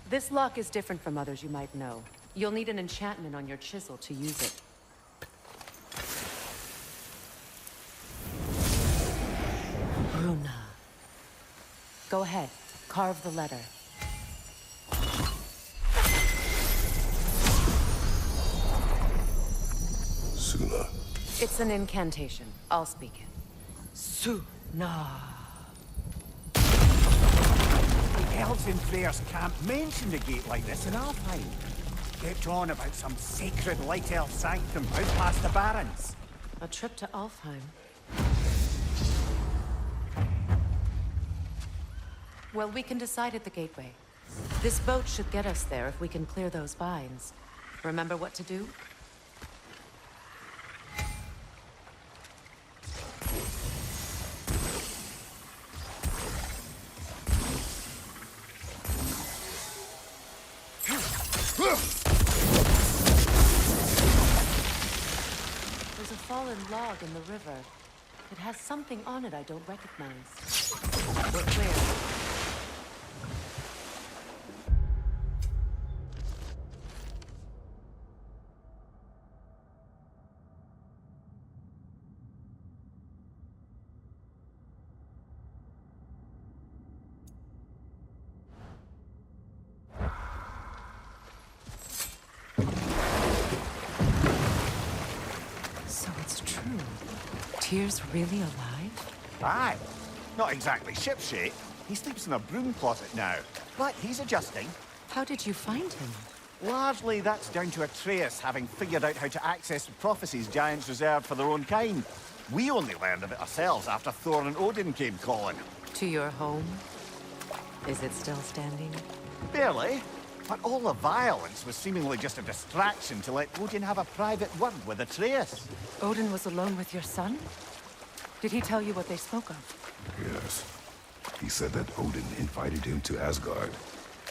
This lock is different from others you might know. You'll need an enchantment on your chisel to use it. Bruna. Go ahead. Carve the letter. Suna. It's an incantation. I'll speak it. Suna. The elves in Freyr's camp mentioned the gate like this in Alfheim. Kept on about some sacred light elf sanctum out past the barrens. A trip to Alfheim. Well, we can decide at the gateway. This boat should get us there if we can clear those vines. Remember what to do? There's a fallen log in the river. It has something on it I don't recognize. We're clear. Tyr's really alive? Aye. Not exactly shipshape. He sleeps in a broom closet now. But he's adjusting. How did you find him? Largely, that's down to Atreus having figured out how to access the prophecies giants reserved for their own kind. We only learned of it ourselves after Thor and Odin came calling. To your home? Is it still standing? Barely. But all the violence was seemingly just a distraction to let Odin have a private word with Atreus. Odin was alone with your son? Did he tell you what they spoke of? Yes. He said that Odin invited him to Asgard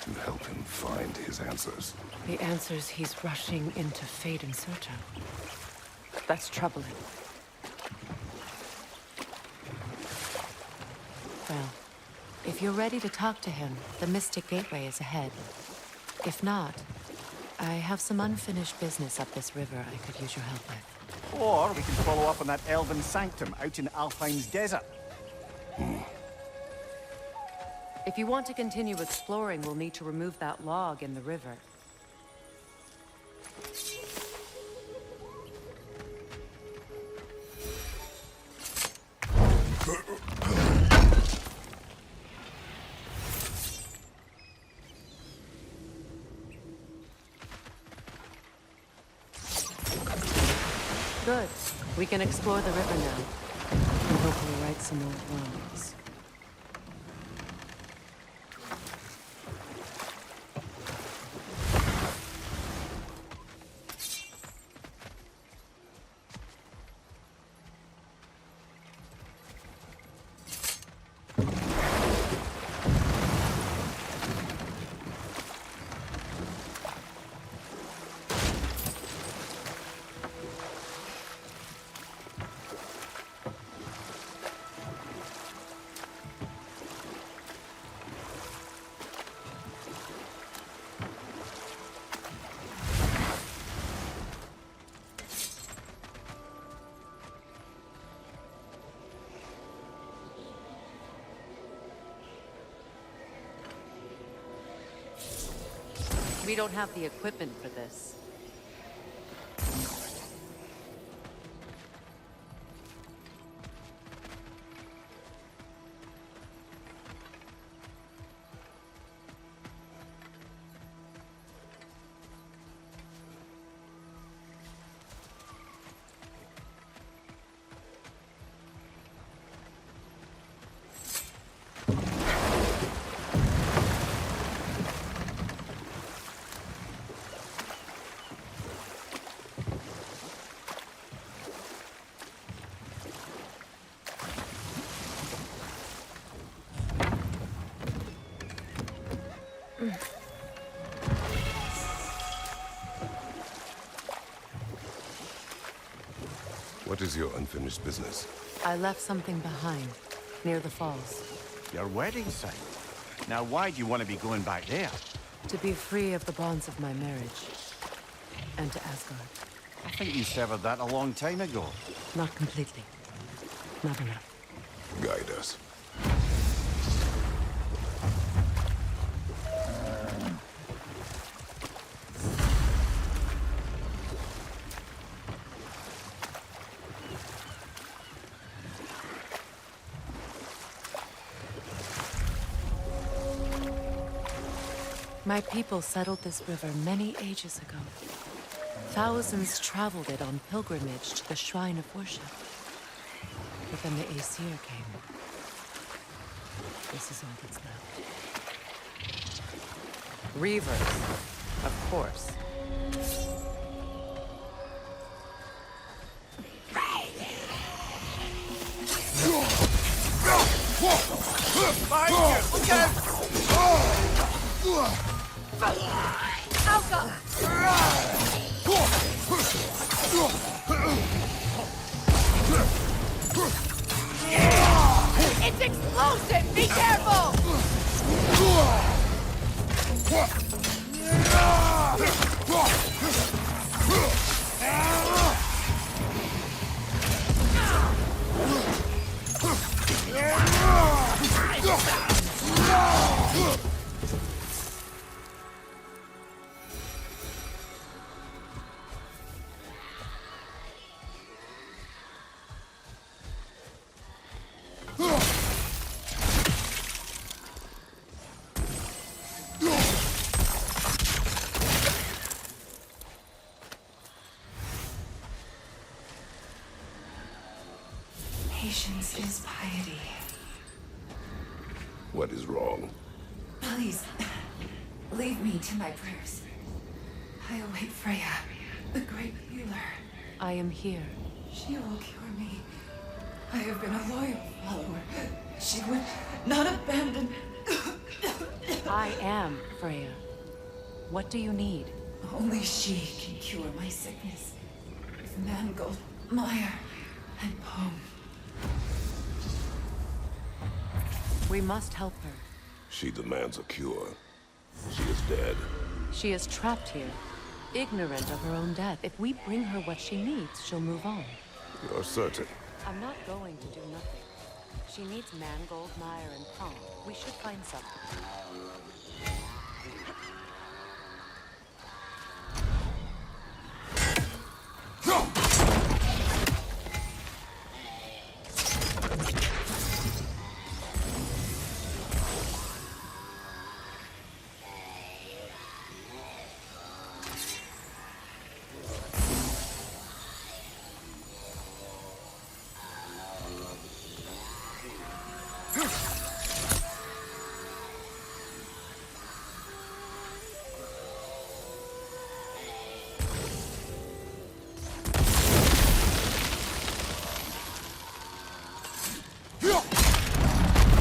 to help him find his answers. The answers he's rushing into fate in search of. That's troubling. Well, if you're ready to talk to him, the Mystic Gateway is ahead. If not, I have some unfinished business up this river I could use your help with. Or we can follow up on that elven sanctum out in Alfheim's desert. If you want to continue exploring, we'll need to remove that log in the river. Good. We can explore the river now. And hopefully right some old wrongs. We don't have the equipment for this. What is your unfinished business? I left something behind, near the falls. Your wedding site. Now, why do you want to be going back there? To be free of the bonds of my marriage. And to Asgard. I think you severed that a long time ago. Not completely. Not enough. Guide us. My people settled this river many ages ago. Thousands traveled it on pilgrimage to the shrine of worship. But then the Aesir came. This is all that's left. Reavers, of course. Behind you! Look out! Alka! It's explosive! Be careful! Patience is piety. What is wrong? Please, leave me to my prayers. I await Freya, the great healer. I am here. She will cure me. I have been a loyal follower. She would not abandon. I am Freya. What do you need? Only she can cure my sickness. With mangold, mire, and poem. We must help her. She demands a cure. She is dead. She is trapped here, ignorant of her own death. If we bring her what she needs, she'll move on. You're certain? I'm not going to do nothing. She needs mangold, mire, and palm. We should find something.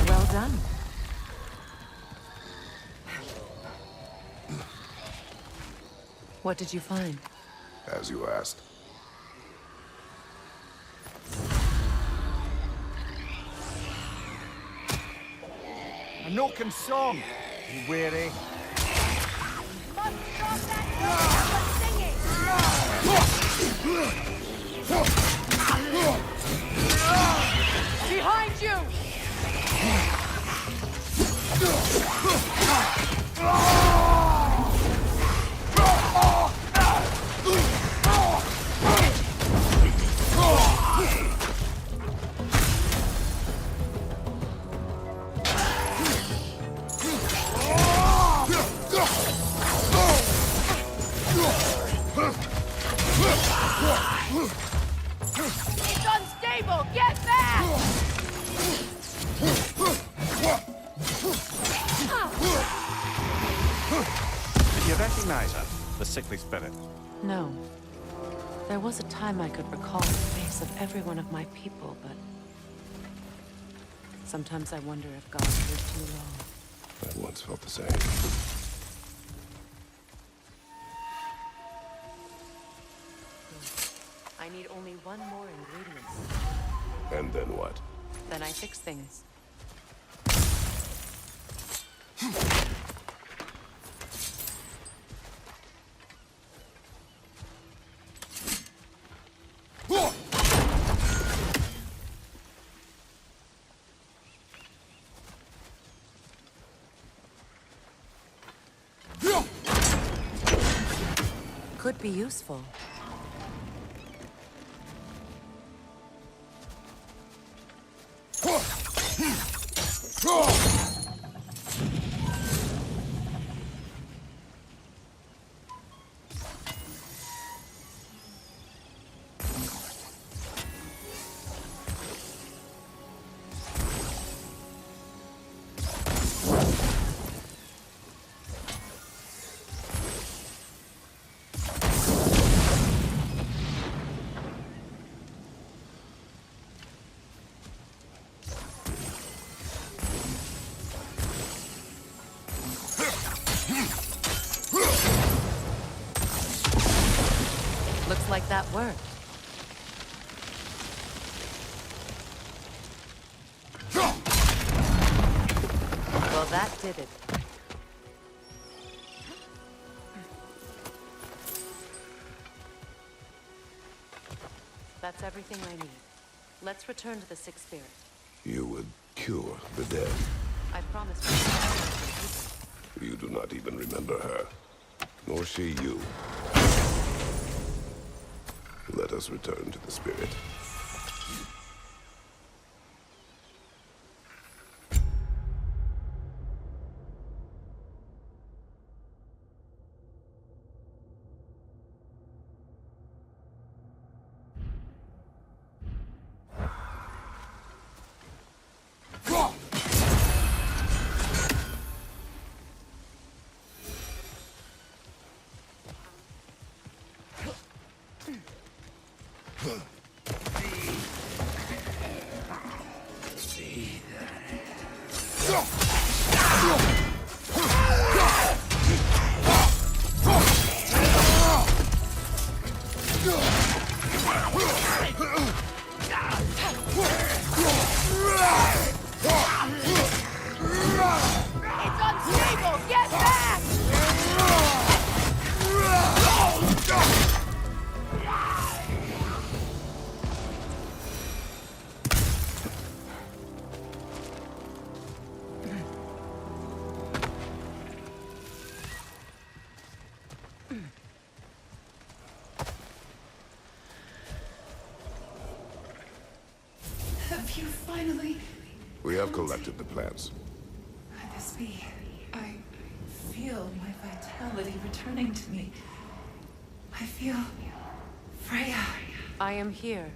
Well done. What did you find? As you asked. A Noken song! Be wary. Must stop that singing! Behind you! It's unstable! Get back! Did you recognize her? The sickly spirit? No. There was a time I could recall the face of every one of my people, but... sometimes I wonder if God lived too long. I once felt the same. need only one more ingredient. And then what? Then I fix things. Could be useful. Looks like that worked. Well, that did it. That's everything I need. Let's return to the Sixth Spirit. You would cure the dead. I promised myself. You do not even remember her. Nor she you. Let us return to the spirit. Have you finally... We have collected the plants. Could this be? I feel my vitality returning to me. I feel... Freya. I am here.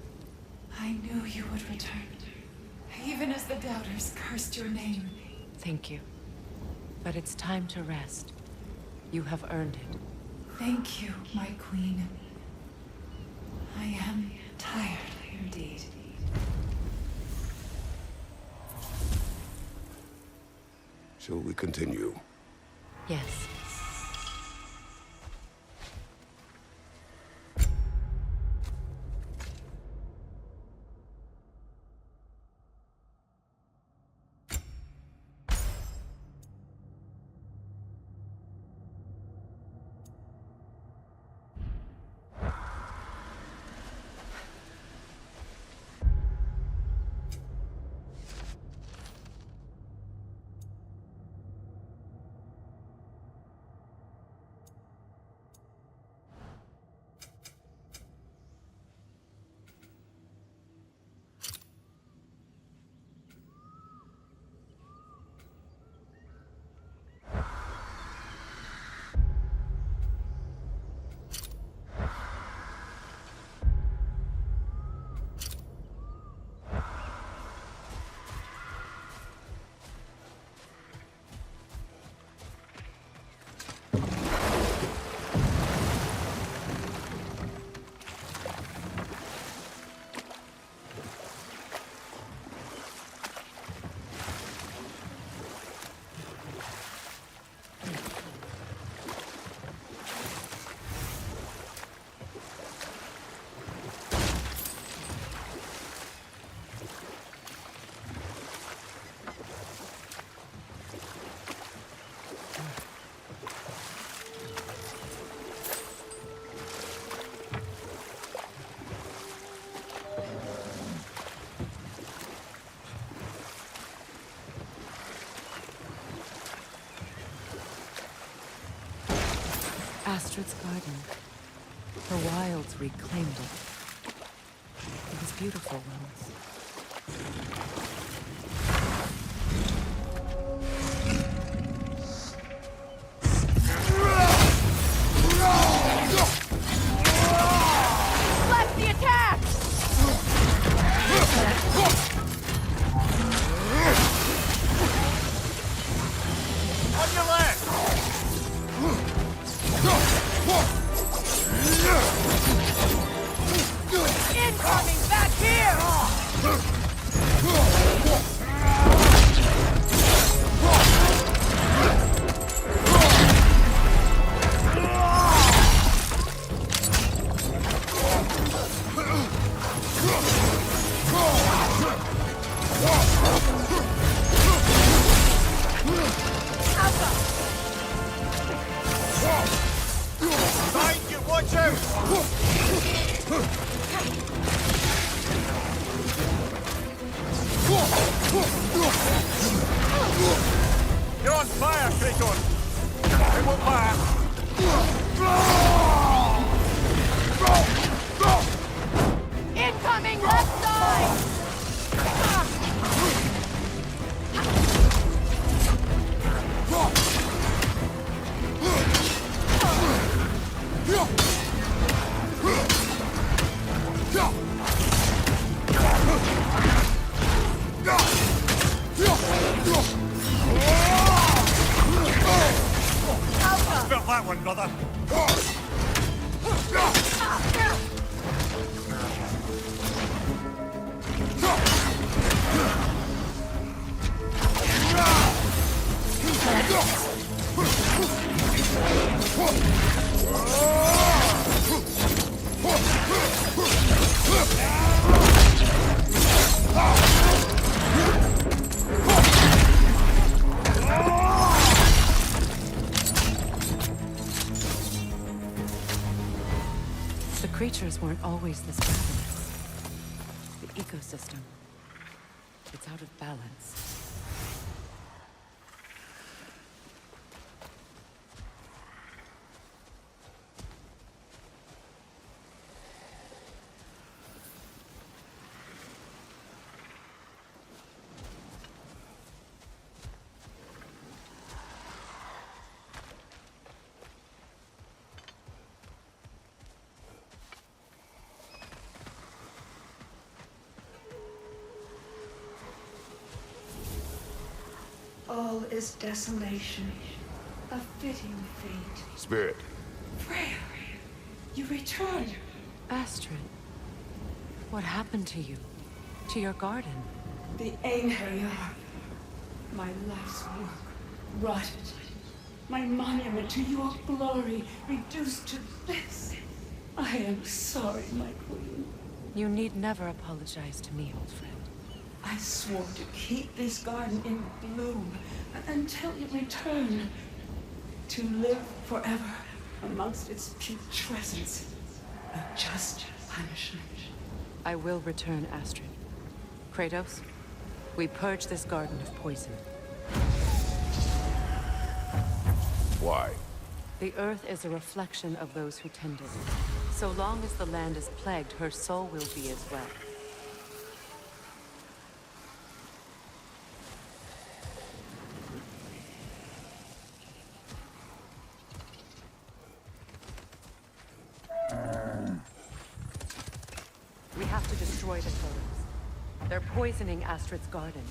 I knew you would return. Even as the doubters cursed your name. Thank you. But it's time to rest. You have earned it. Thank you, my queen. I am tired indeed. Shall we continue? Yes. Astrid's garden. The wilds reclaimed it. It was beautiful once. Bless the attack! On your left! Incoming back here! Behind you, watch out! You're on fire, Kratos! It won't Incoming left side! Felt that one, brother! The creatures weren't always this ravenous. The ecosystem, it's out of balance. All is desolation, a fitting fate. Spirit, Freya, you return. Astrid, what happened to you? To your garden? The Einherjar. My life's work rotted. My monument to your glory reduced to this. I am sorry, my queen. You need never apologize to me, old friend. I swore to keep this garden in bloom until you return. To live forever amongst its putrescence. A just punishment. I will return, Astrid. Kratos, we purge this garden of poison. why? The earth is a reflection of those who tend it. So long as the land is plagued, her soul will be as well. We have to destroy the totems. They're poisoning Astrid's garden.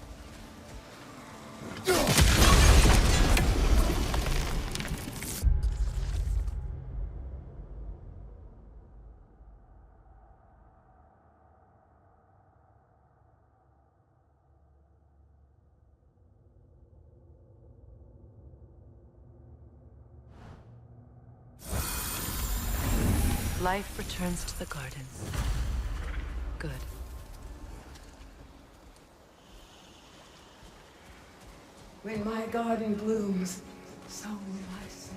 Life returns to the gardens. Good. When my garden blooms, so will I sing.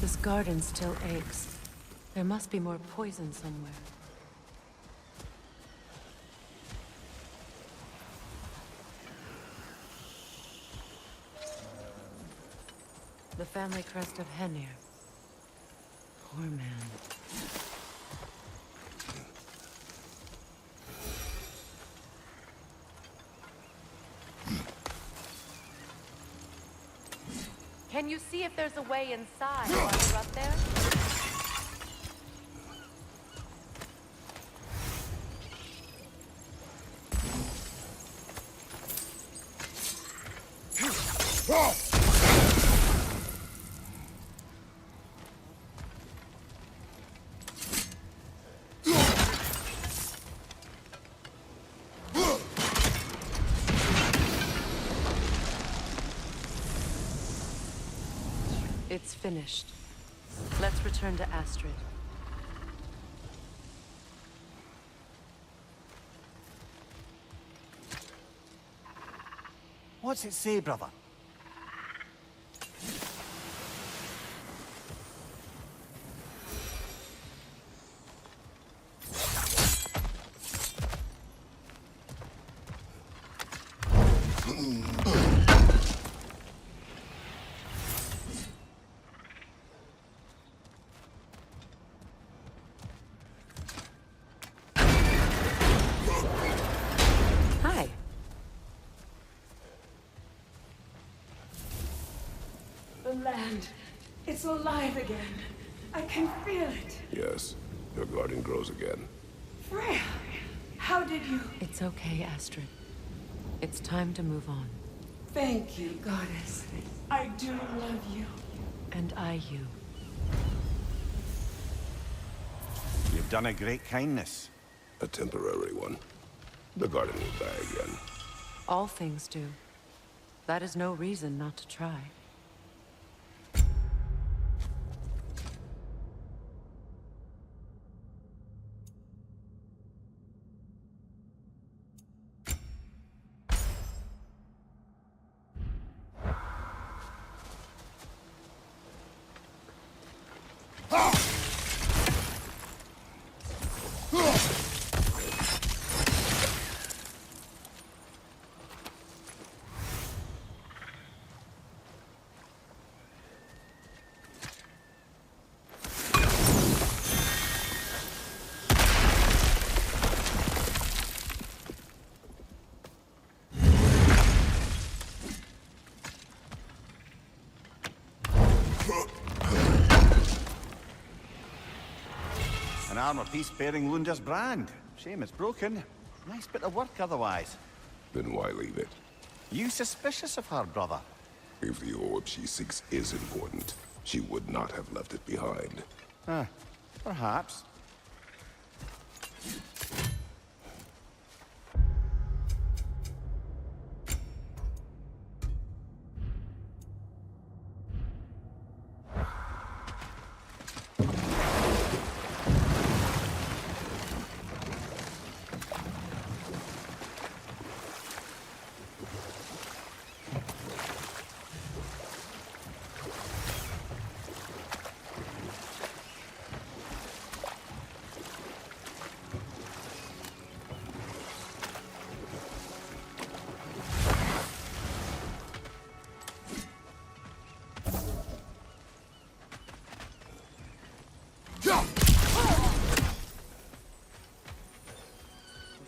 This garden still aches. There must be more poison somewhere. The family crest of Henir. Poor man. Can you see if there's a way inside while you're up there? It's finished. Let's return to Astrid. What's it say, brother? Hi. The land. It's alive again. I can feel it. Yes, your garden grows again. Freya, how did you... It's okay, Astrid. It's time to move on. Thank you, goddess. I do love you. And I you. You've done a great kindness. A temporary one. The garden will die again. All things do. That is no reason not to try. An armor piece bearing Lunda's brand. Shame it's broken. Nice bit of work otherwise. Then why leave it? You suspicious of her, brother? If the orb she seeks is important, she would not have left it behind. Perhaps.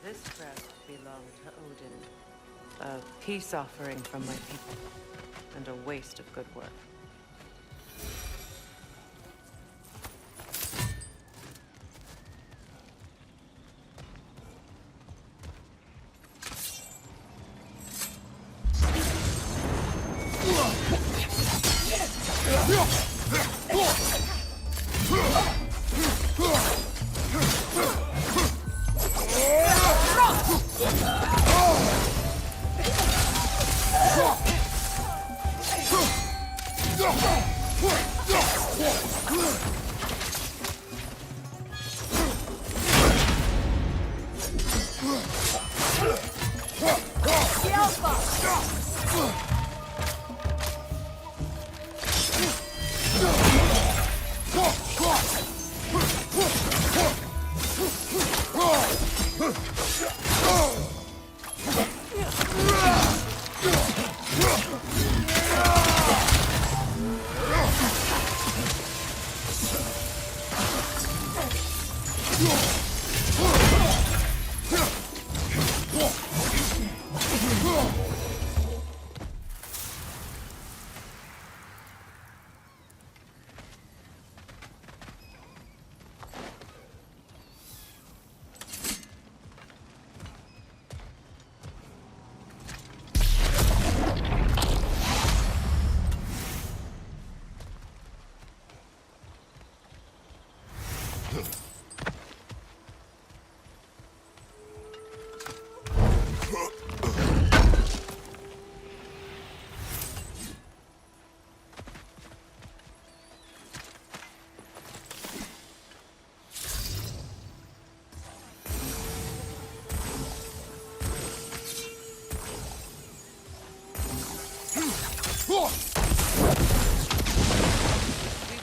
This crest belonged to Odin. A peace offering from my people. And a waste of good work. We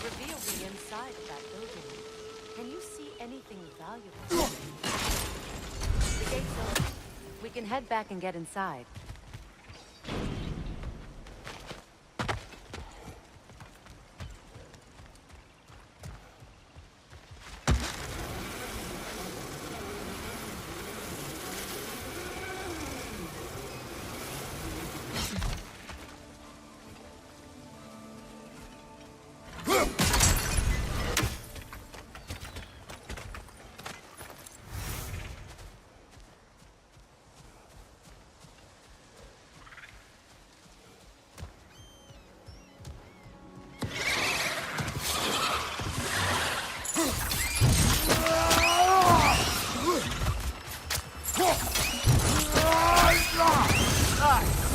revealed the inside of that building. Can you see anything valuable? The gate's open. We can head back and get inside.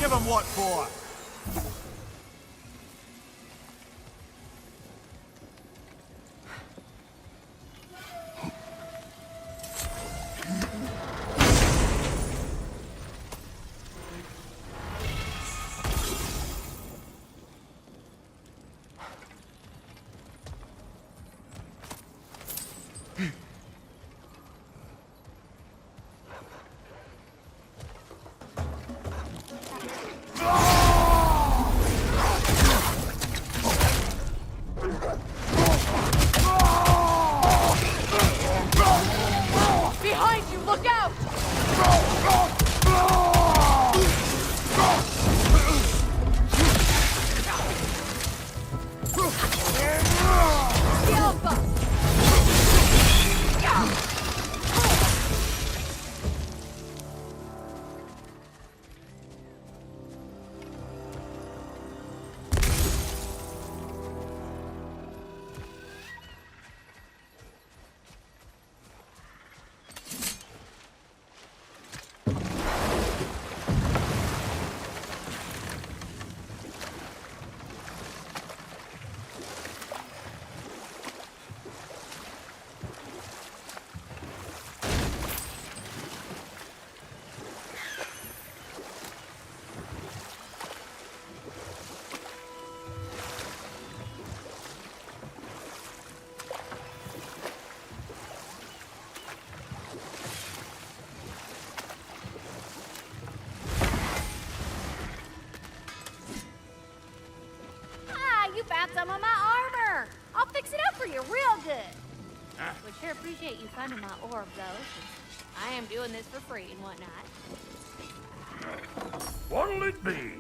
Give him what for? Behind you! Look out! The Alpha! You found some of my armor. I'll fix it up for you real good. Would sure appreciate you finding my orb, though, since I am doing this for free and whatnot. What'll it be?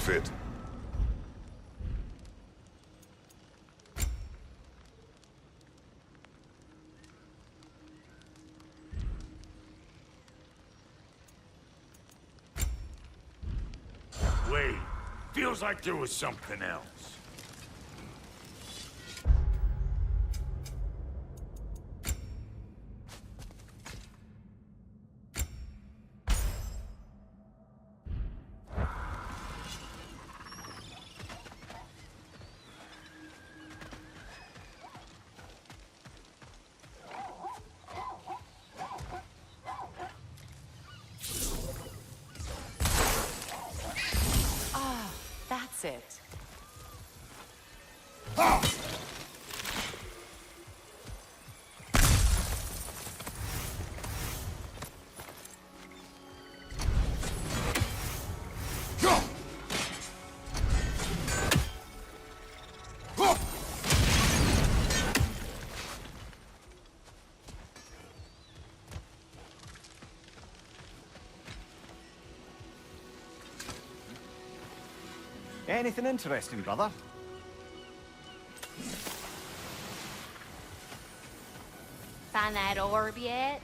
fit. Wait, feels like there was something else. That's it. Anything interesting, brother? Find that orb yet?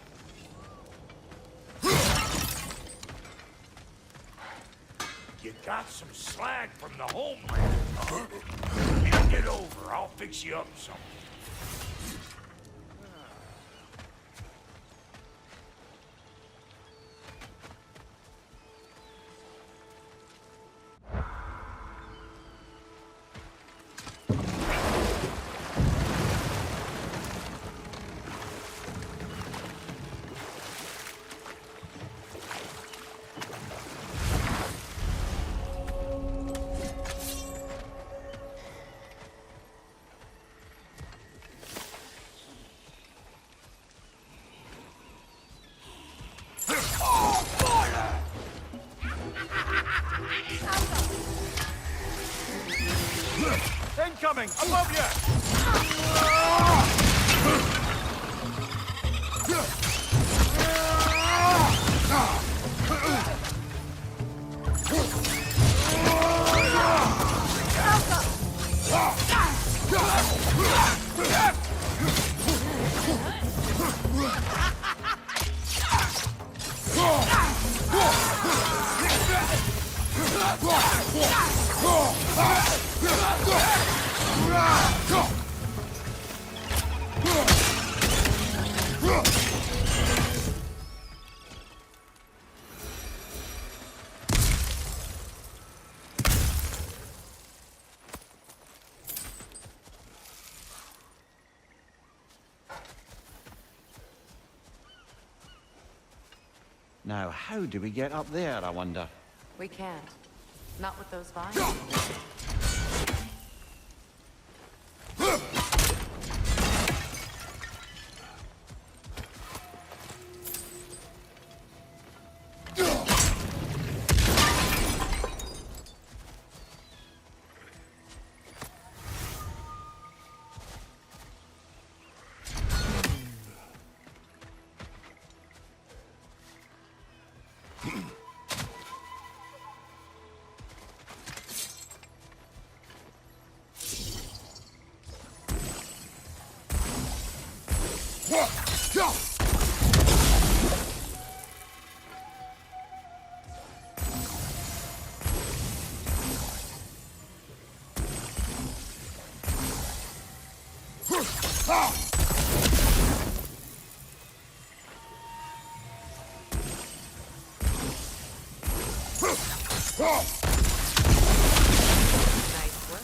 You got some slag from the homeland, huh? Hand it over, I'll fix you up something. Incoming! Above you! Now, how do we get up there, I wonder? We can't. Not with those vines. Nice work.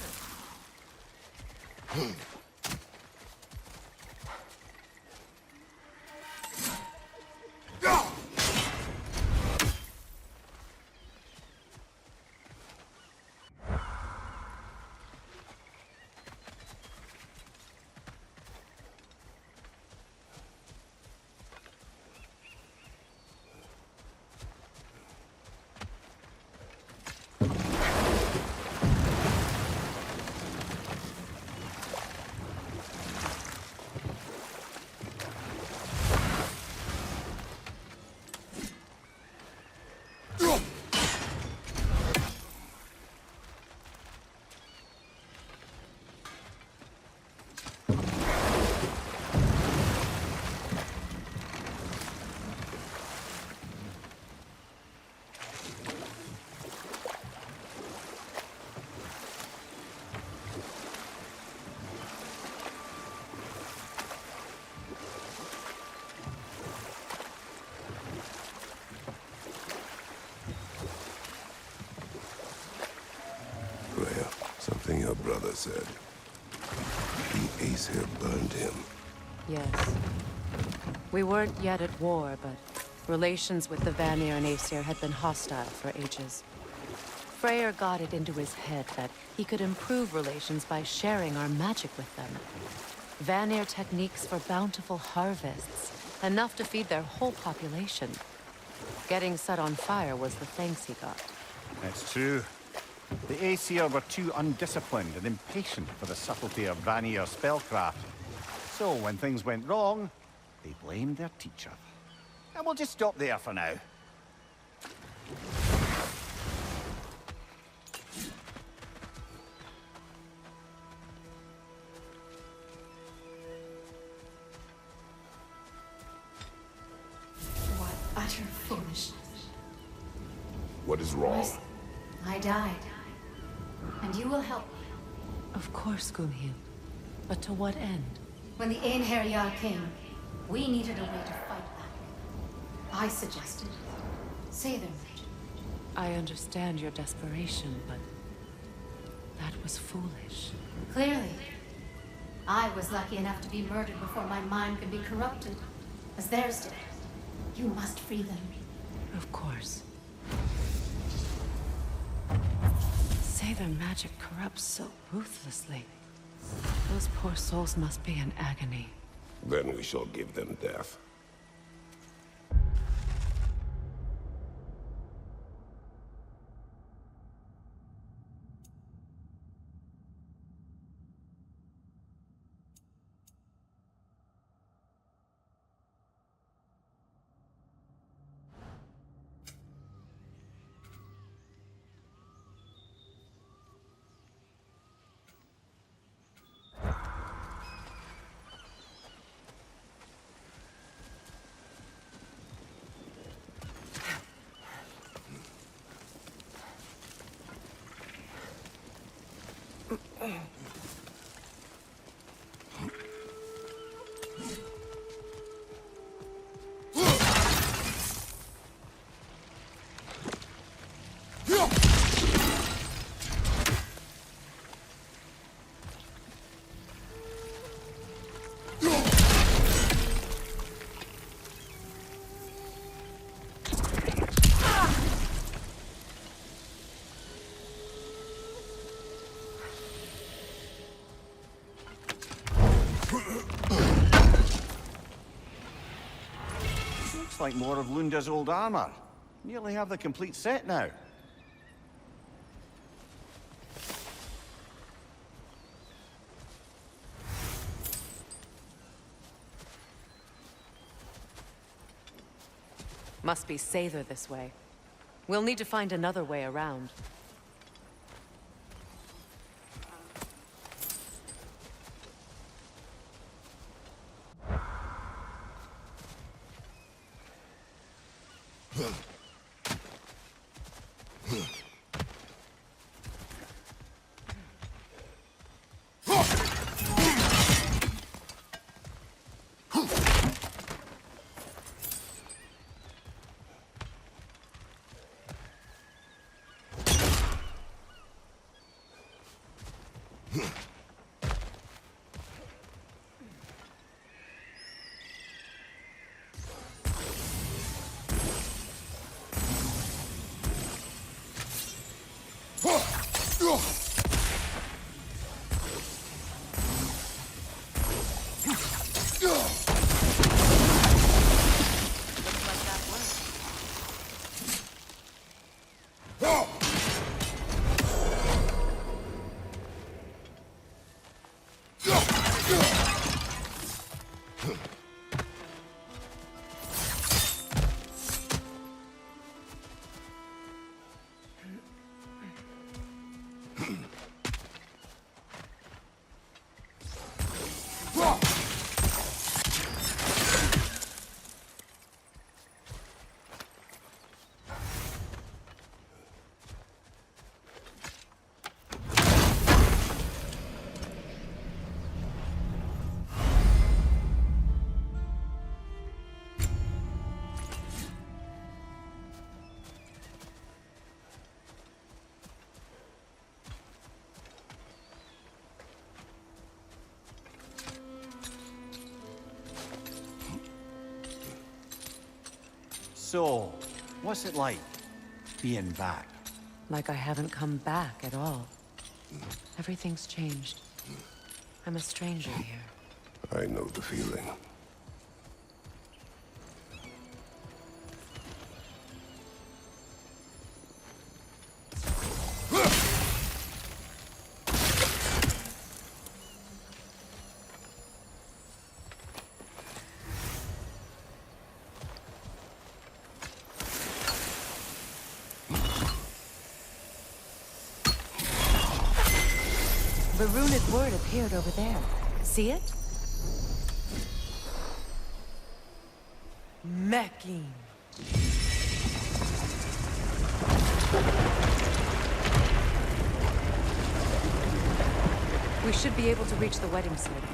your brother said. The Aesir burned him. Yes. We weren't yet at war, but relations with the Vanir and Aesir had been hostile for ages. Freyr got it into his head that he could improve relations by sharing our magic with them. Vanir techniques for bountiful harvests, enough to feed their whole population. Getting set on fire was the thanks he got. It's true. The Aesir were too undisciplined and impatient for the subtlety of Vanir spellcraft. So when things went wrong, they blamed their teacher. And we'll just stop there for now. What utter foolishness. What is wrong? I died. And you will help me. Of course, Gunhild. But to what end? When the Einherjar came, we needed a way to fight back. I suggested Sather magic. I understand your desperation, but that was foolish. Clearly. I was lucky enough to be murdered before my mind could be corrupted, as theirs did. You must free them. Of course. Sather magic corrupts so ruthlessly. Those poor souls must be in agony. Then we shall give them death. Looks like more of Lunda's old armor. Nearly have the complete set now. Must be Sather this way. We'll need to find another way around. So, what's it like, being back? Like I haven't come back at all. Everything's changed. I'm a stranger here. I know the feeling. The runic word appeared over there. See it? Mecking. We should be able to reach the wedding site now.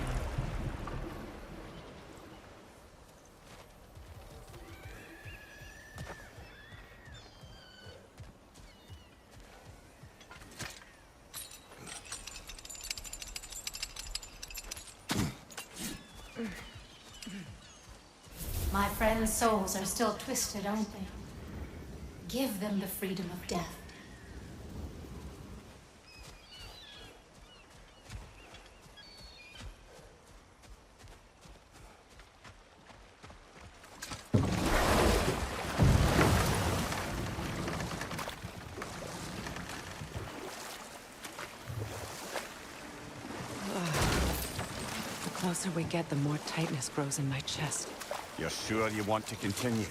My friends' souls are still twisted, aren't they? Give them the freedom of death. The closer we get, the more tightness grows in my chest. You're sure you want to continue?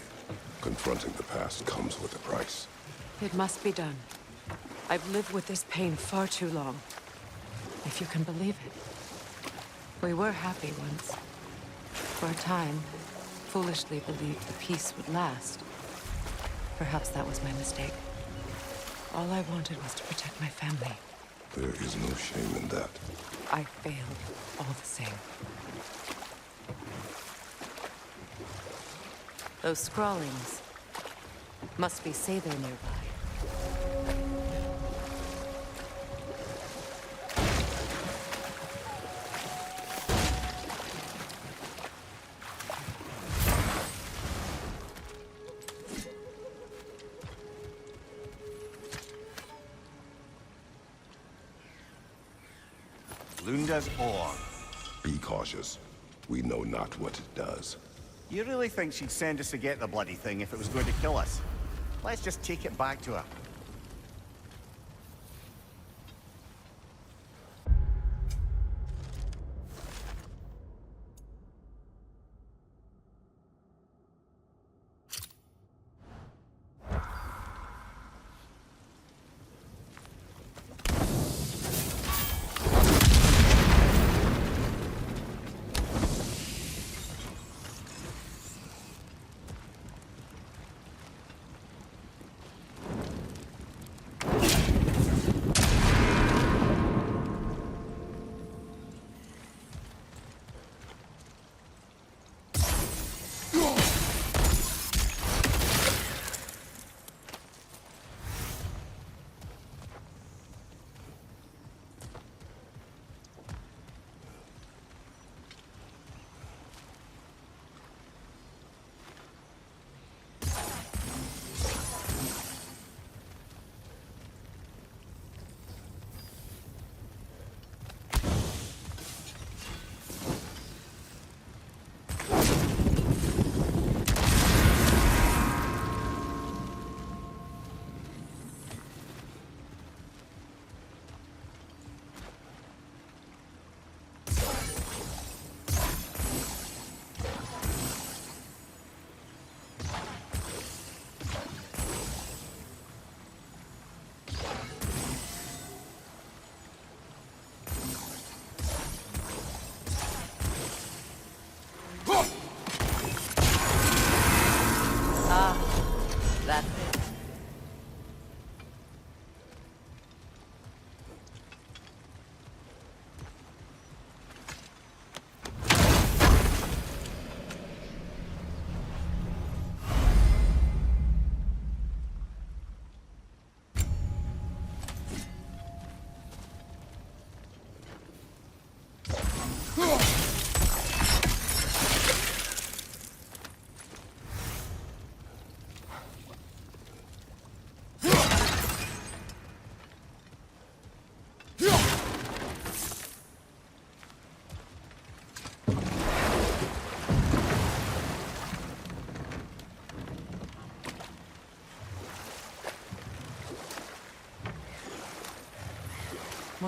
Confronting the past comes with a price. It must be done. I've lived with this pain far too long. If you can believe it. We were happy once. For a time, foolishly believed the peace would last. Perhaps that was my mistake. All I wanted was to protect my family. There is no shame in that. I failed, all the same. Those scrawlings must be Saga nearby. Lunda's ore. Be cautious. We know not what it does. You really think she'd send us to get the bloody thing if it was going to kill us? Let's just take it back to her.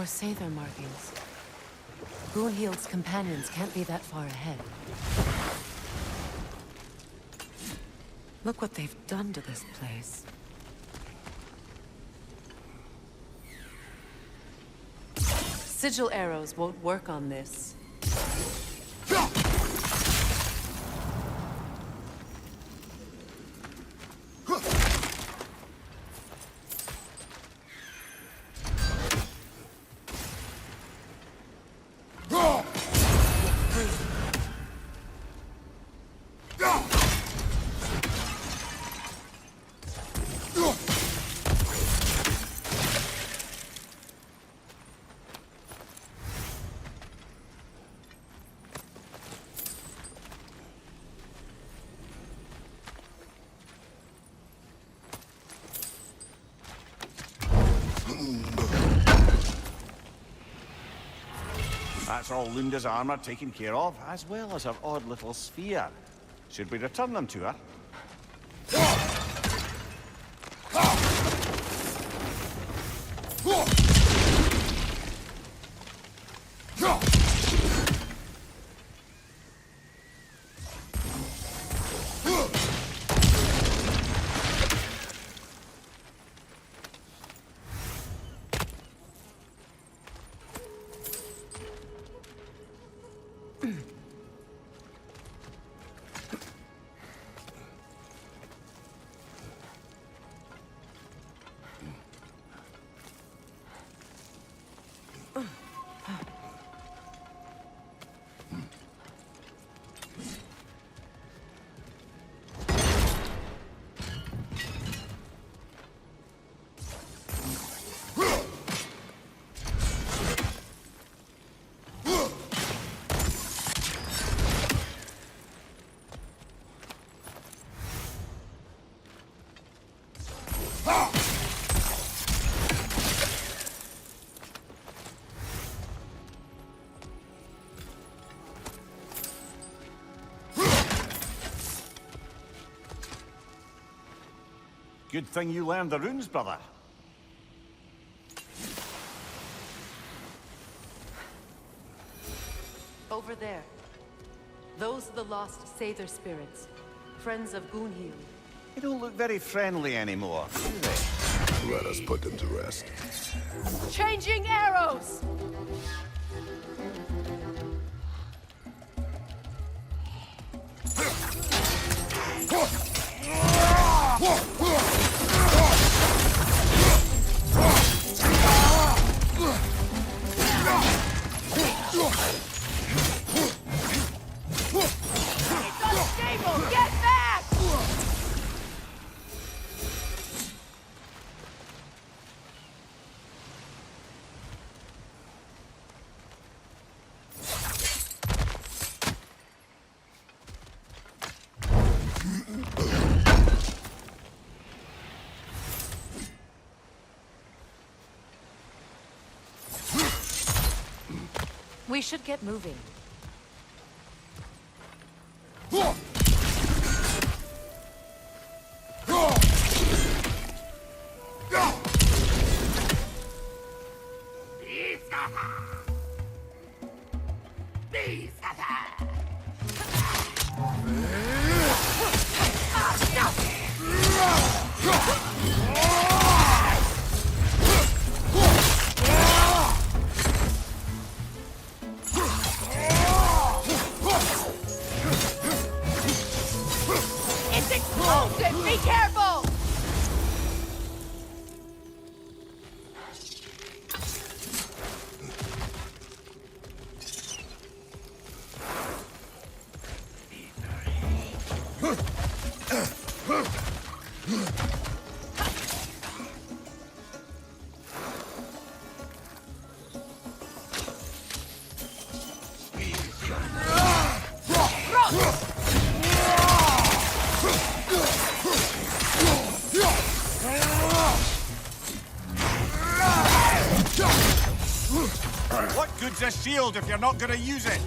More Sather markings. Gunhild's companions can't be that far ahead. Look what they've done to this place. Sigil arrows won't work on this. That's all Lunda's armor taken care of, as well as her odd little sphere. Should we return them to her? Good thing you learned the runes, brother. Over there. Those are the lost Sather spirits. Friends of Gunhild. They don't look very friendly anymore, do they? Let us put them to rest. Changing arrows! Get back! We should get moving. It's explosive! Be careful! What good's a shield if you're not gonna use it?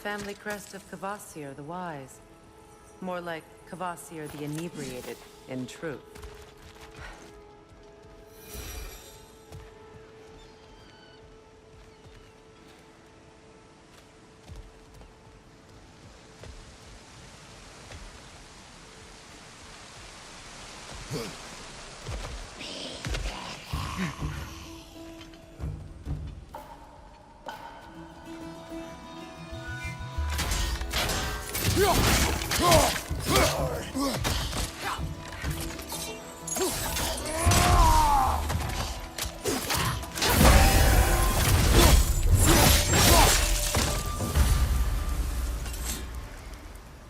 family crest of Kvasir the Wise. More like Kvasir the Inebriated, in truth.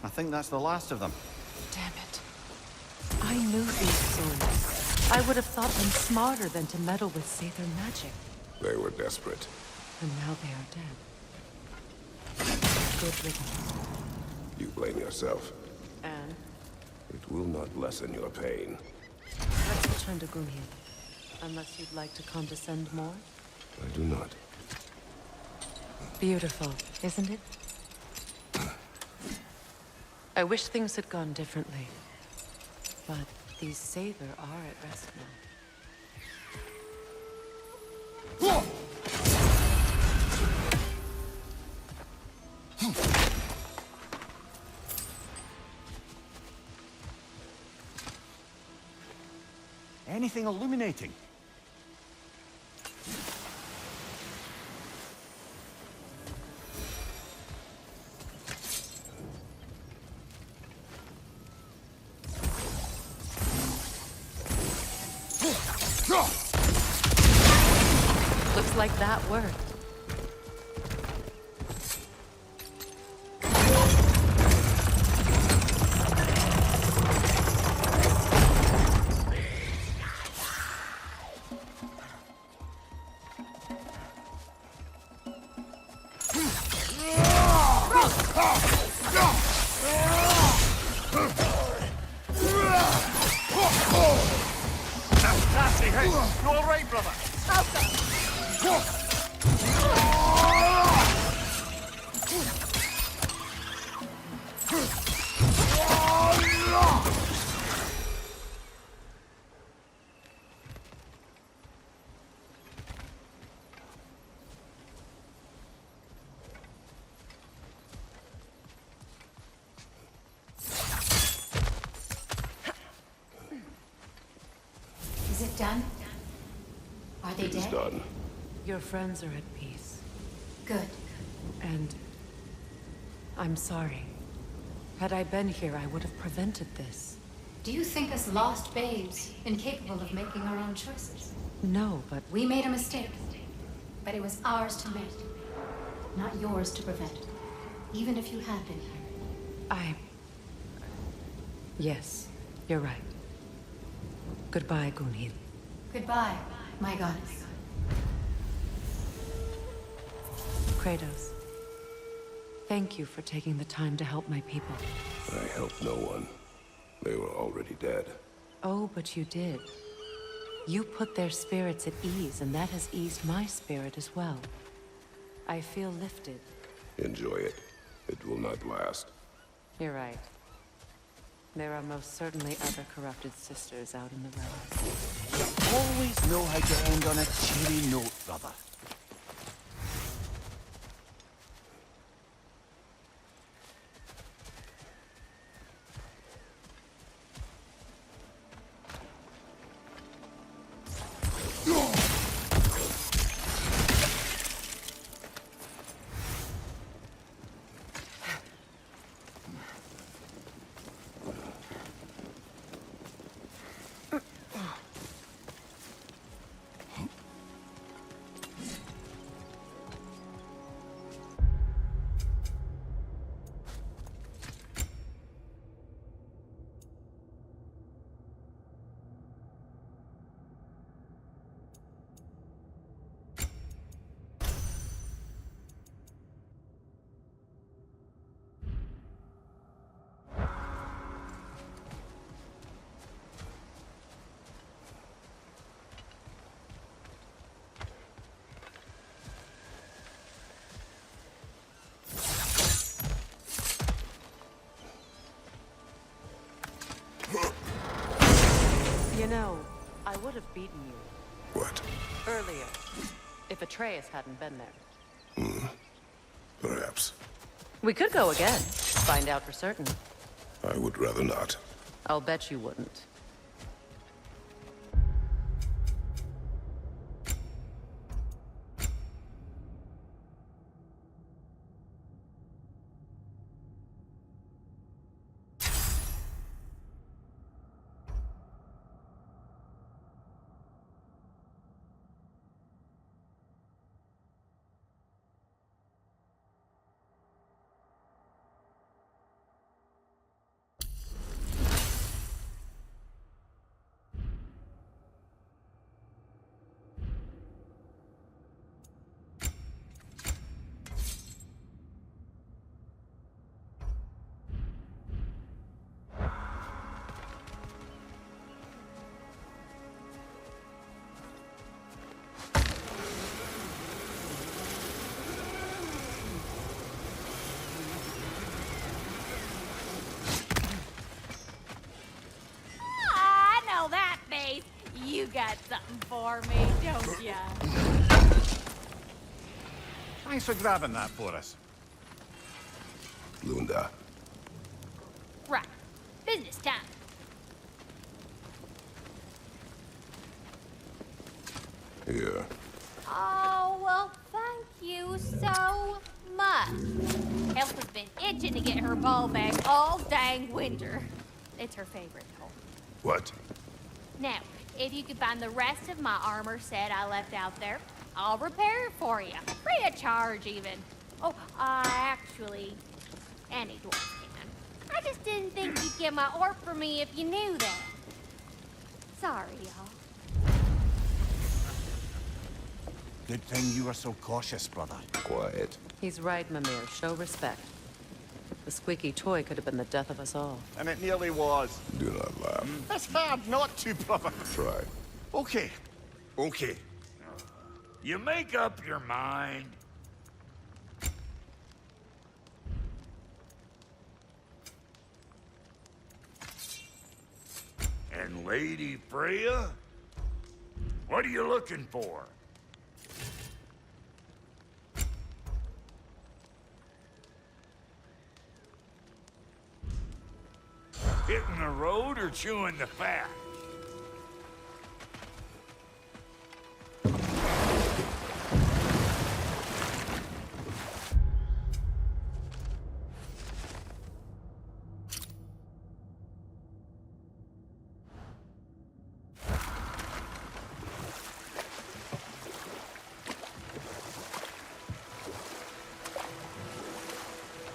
I think that's the last of them. Damn it. I knew these souls. I would have thought them smarter than to meddle with Sather magic. They were desperate. And now they are dead. Good riddance. You blame yourself. And It will not lessen your pain. let's return to Gunhild. Unless you'd like to condescend more? I do not. Beautiful, isn't it? I wish things had gone differently. But these Sather are at rest now. Anything illuminating? Looks like that worked. Nasty, hey! You all right, brother? Is it done? Are they It is dead? done. Your friends are at peace. Good. And I'm sorry. Had I been here, I would have prevented this. Do you think us lost babes, incapable of making our own choices? No, but We made a mistake, but it was ours to make, not yours to prevent. Even if you had been here. Yes, you're right. Goodbye, Gunhild. Goodbye, my goddess. Kratos. Thank you for taking the time to help my people. I helped no one. They were already dead. Oh, but you did. You put their spirits at ease, and that has eased my spirit as well. I feel lifted. Enjoy it. It will not last. You're right. There are most certainly other corrupted sisters out in the realms. Always know how to end on a cheery note, brother. No, I would have beaten you What? earlier if Atreus hadn't been there. Perhaps. We could go again, find out for certain. I would rather not. I'll bet you wouldn't. I know that face. You got something for me, don't ya? Thanks for grabbing that for us. Lunda. Right. Business time. Here. Oh, well, thank you so much. Elf has been itching to get her ball back all dang winter. It's her favorite hole. What? Now, if you could find the rest of my armor set I left out there, I'll repair it for you. Free of charge, even. Oh, actually, any dwarf can. I just didn't think you'd get my orb for me if you knew that. Sorry, y'all. Good thing you were so cautious, brother. Quiet. He's right, Mimir. Show respect. The squeaky toy could have been the death of us all. And it nearly was. Do not laugh. It's hard not to, brother. Try. Okay. Okay. You make up your mind. And Lady Freya? What are you looking for? Hitting the road or chewing the fat?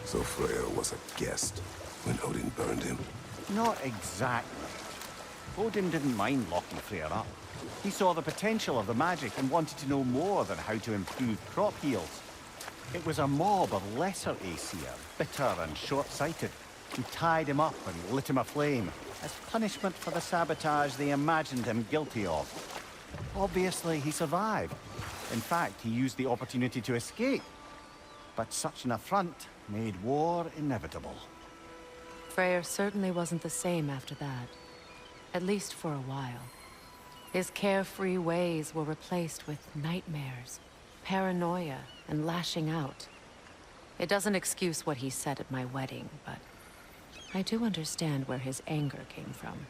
So Freya was a guest when Odin burned him. Not exactly. Odin didn't mind locking Freya up. He saw the potential of the magic and wanted to know more than how to improve crop yields. It was a mob of lesser Aesir, bitter and short-sighted, who tied him up and lit him aflame as punishment for the sabotage they imagined him guilty of. Obviously, he survived. In fact, he used the opportunity to escape. But such an affront made war inevitable. Freyr certainly wasn't the same after that. At least for a while. His carefree ways were replaced with nightmares, paranoia, and lashing out. It doesn't excuse what he said at my wedding, but I do understand where his anger came from.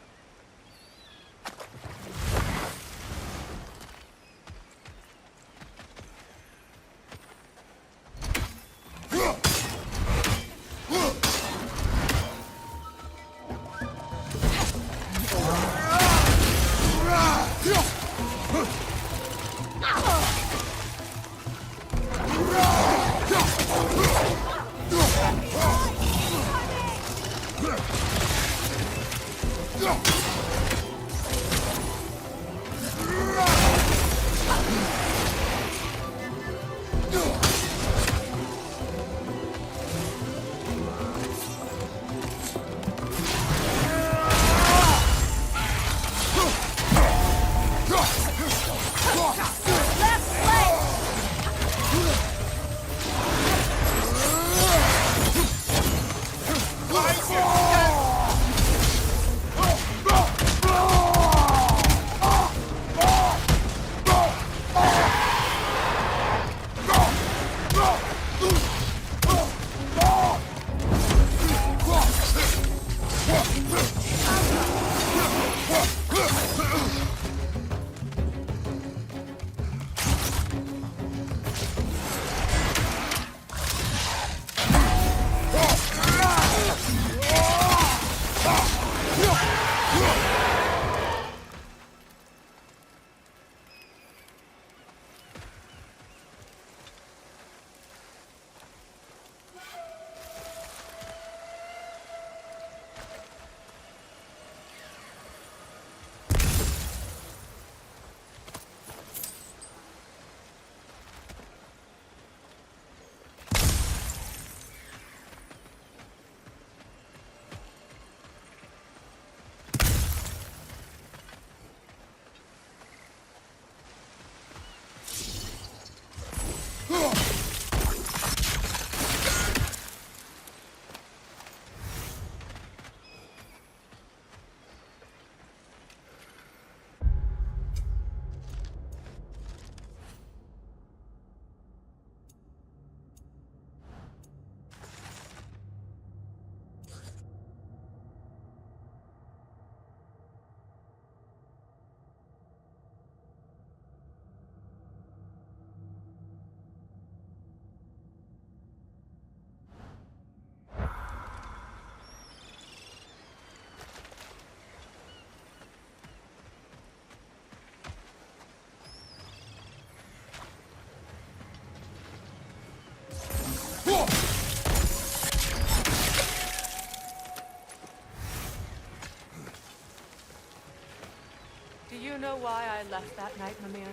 know why I left that night, Mimir?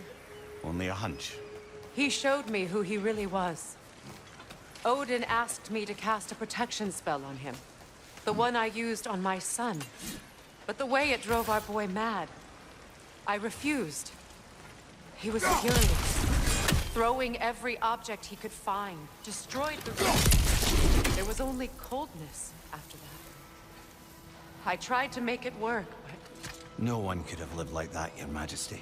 Only a hunch. He showed me who he really was. Odin asked me to cast a protection spell on him. The one I used on my son. But the way it drove our boy mad, I refused. He was furious, throwing every object he could find, destroyed the room. There was only coldness after that. I tried to make it work, but... No one could have lived like that, Your Majesty.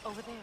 Over there.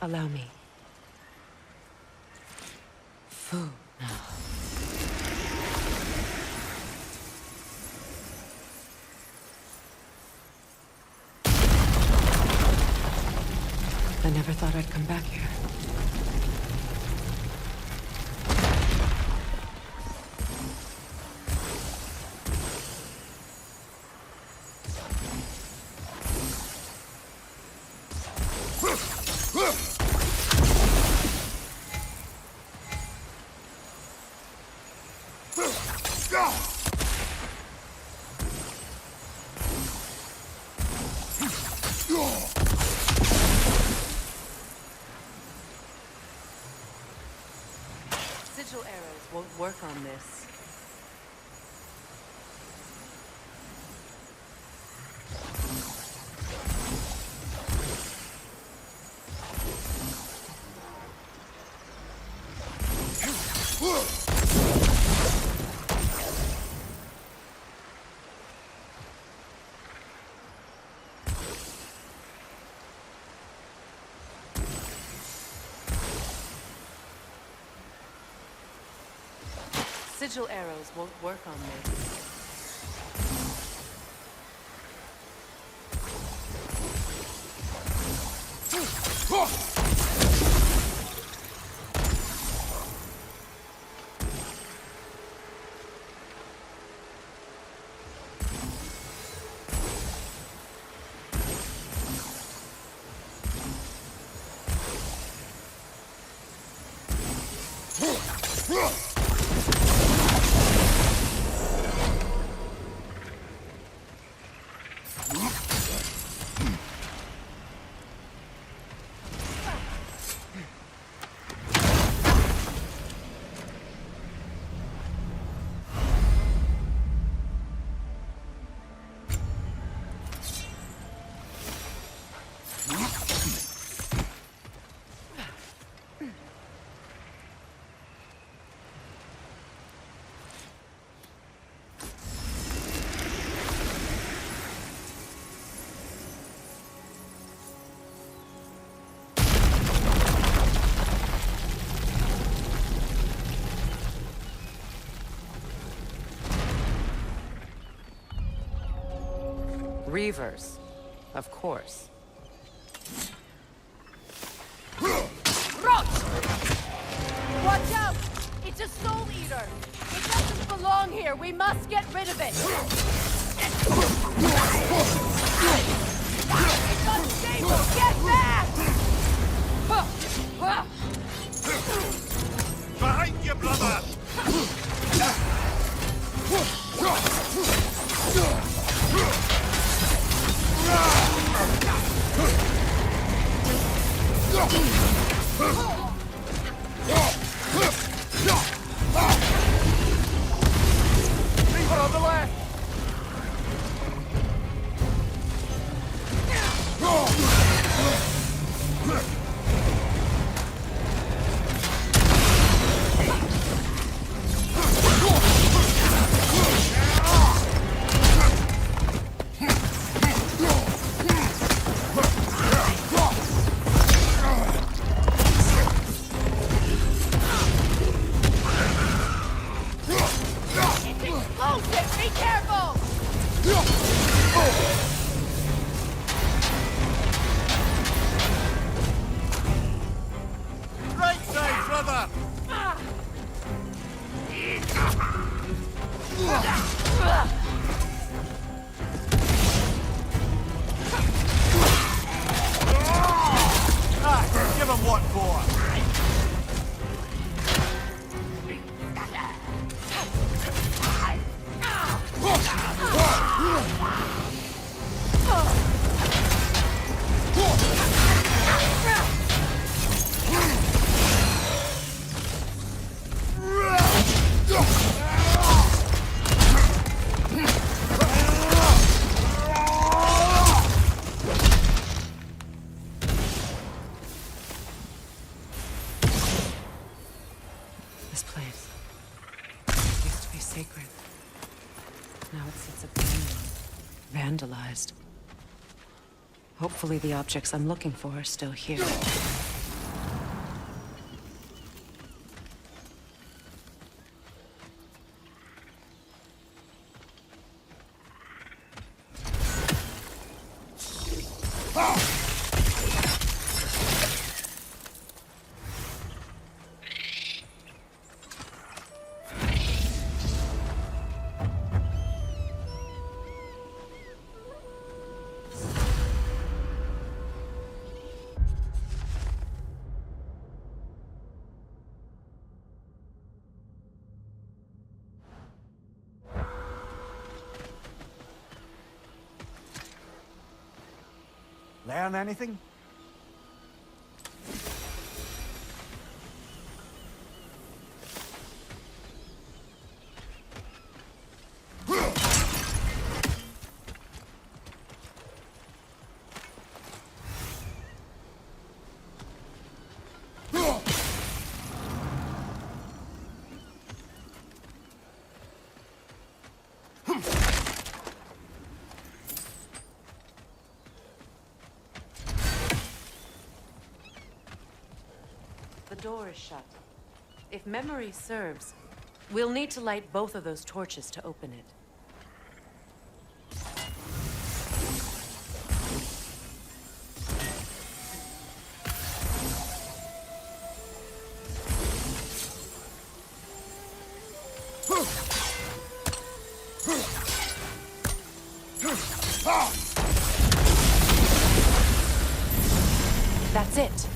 Allow me. Food now. I never thought I'd come back here. Sigil arrows won't work on this. Sigil arrows won't work on me. Reavers, of course. Rot! Watch out! It's a soul eater! It doesn't belong here! We must get rid of it! It's unstable! Get back! Behind you, brother! Reaper on the left! Explosive! Be careful! Right side, brother! Give him what for? This place used to be sacred. Now it sits abandoned, vandalized. Hopefully the objects I'm looking for are still here. Learn anything? The door is shut. If memory serves, We'll need to light both of those torches to open it. That's it.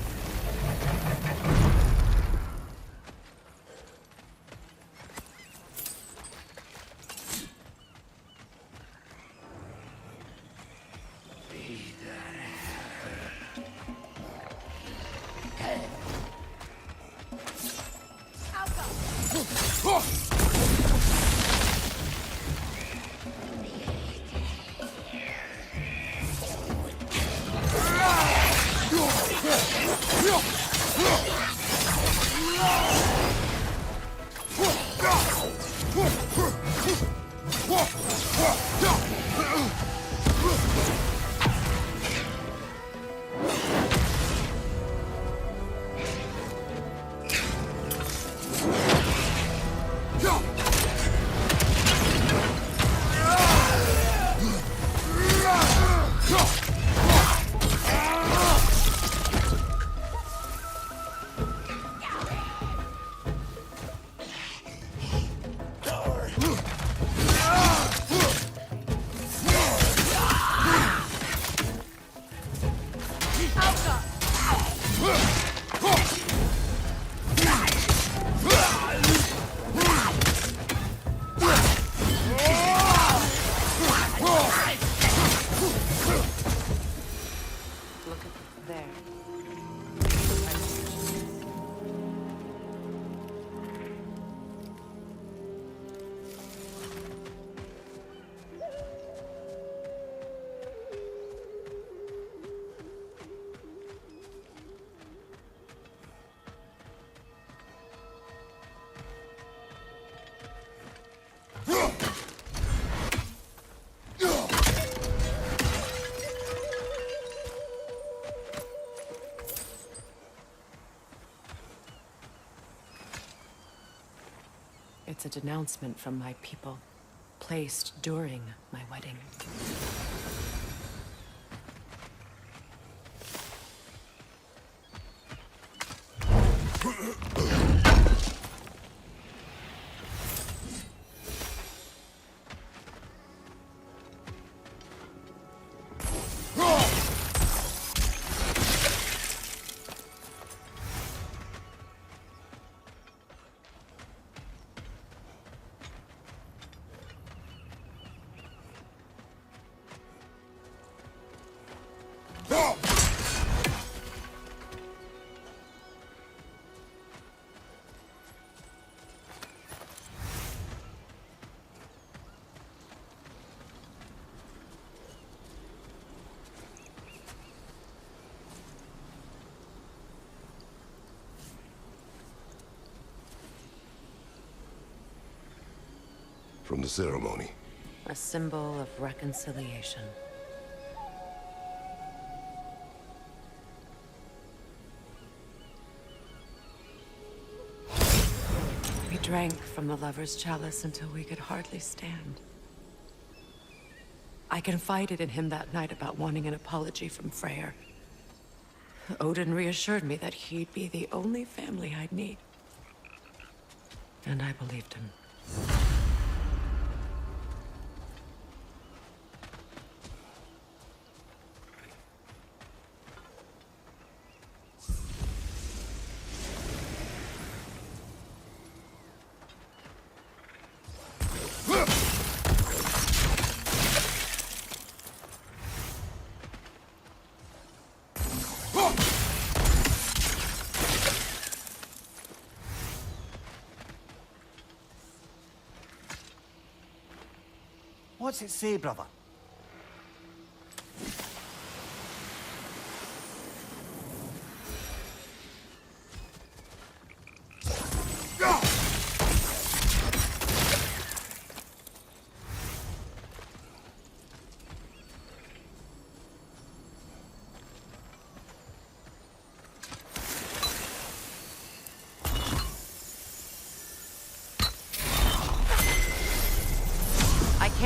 It's a denouncement from my people, placed during my wedding. From the ceremony. A symbol of reconciliation. We drank from the lover's chalice until we could hardly stand. I confided in him that night about wanting an apology from Freyr. Odin reassured me that he'd be the only family I'd need. And I believed him. What's it say, brother?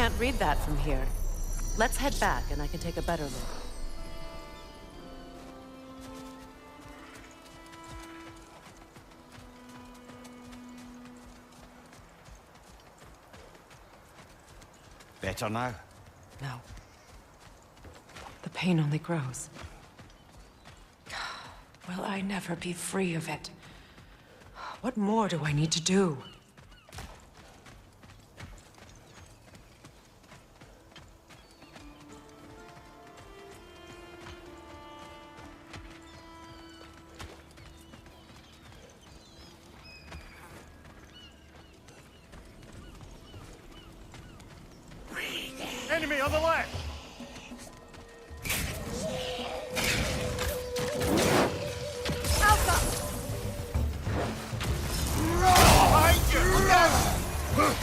can't read that from here. Let's head back and I can take a better look. Better now? No. The pain only grows. Will I never be free of it? What more do I need to do? Enemy on the left! Behind you! Look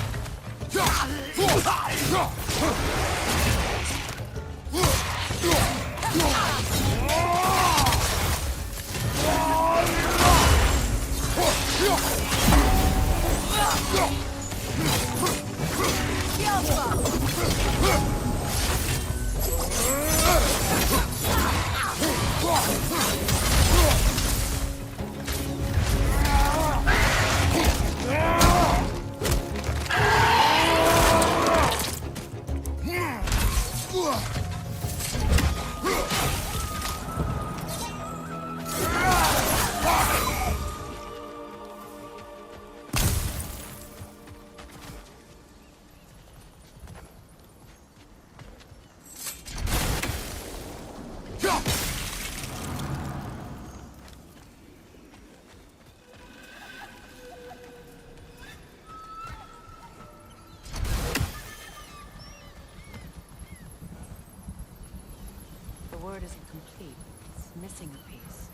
The word isn't complete. It's missing a piece.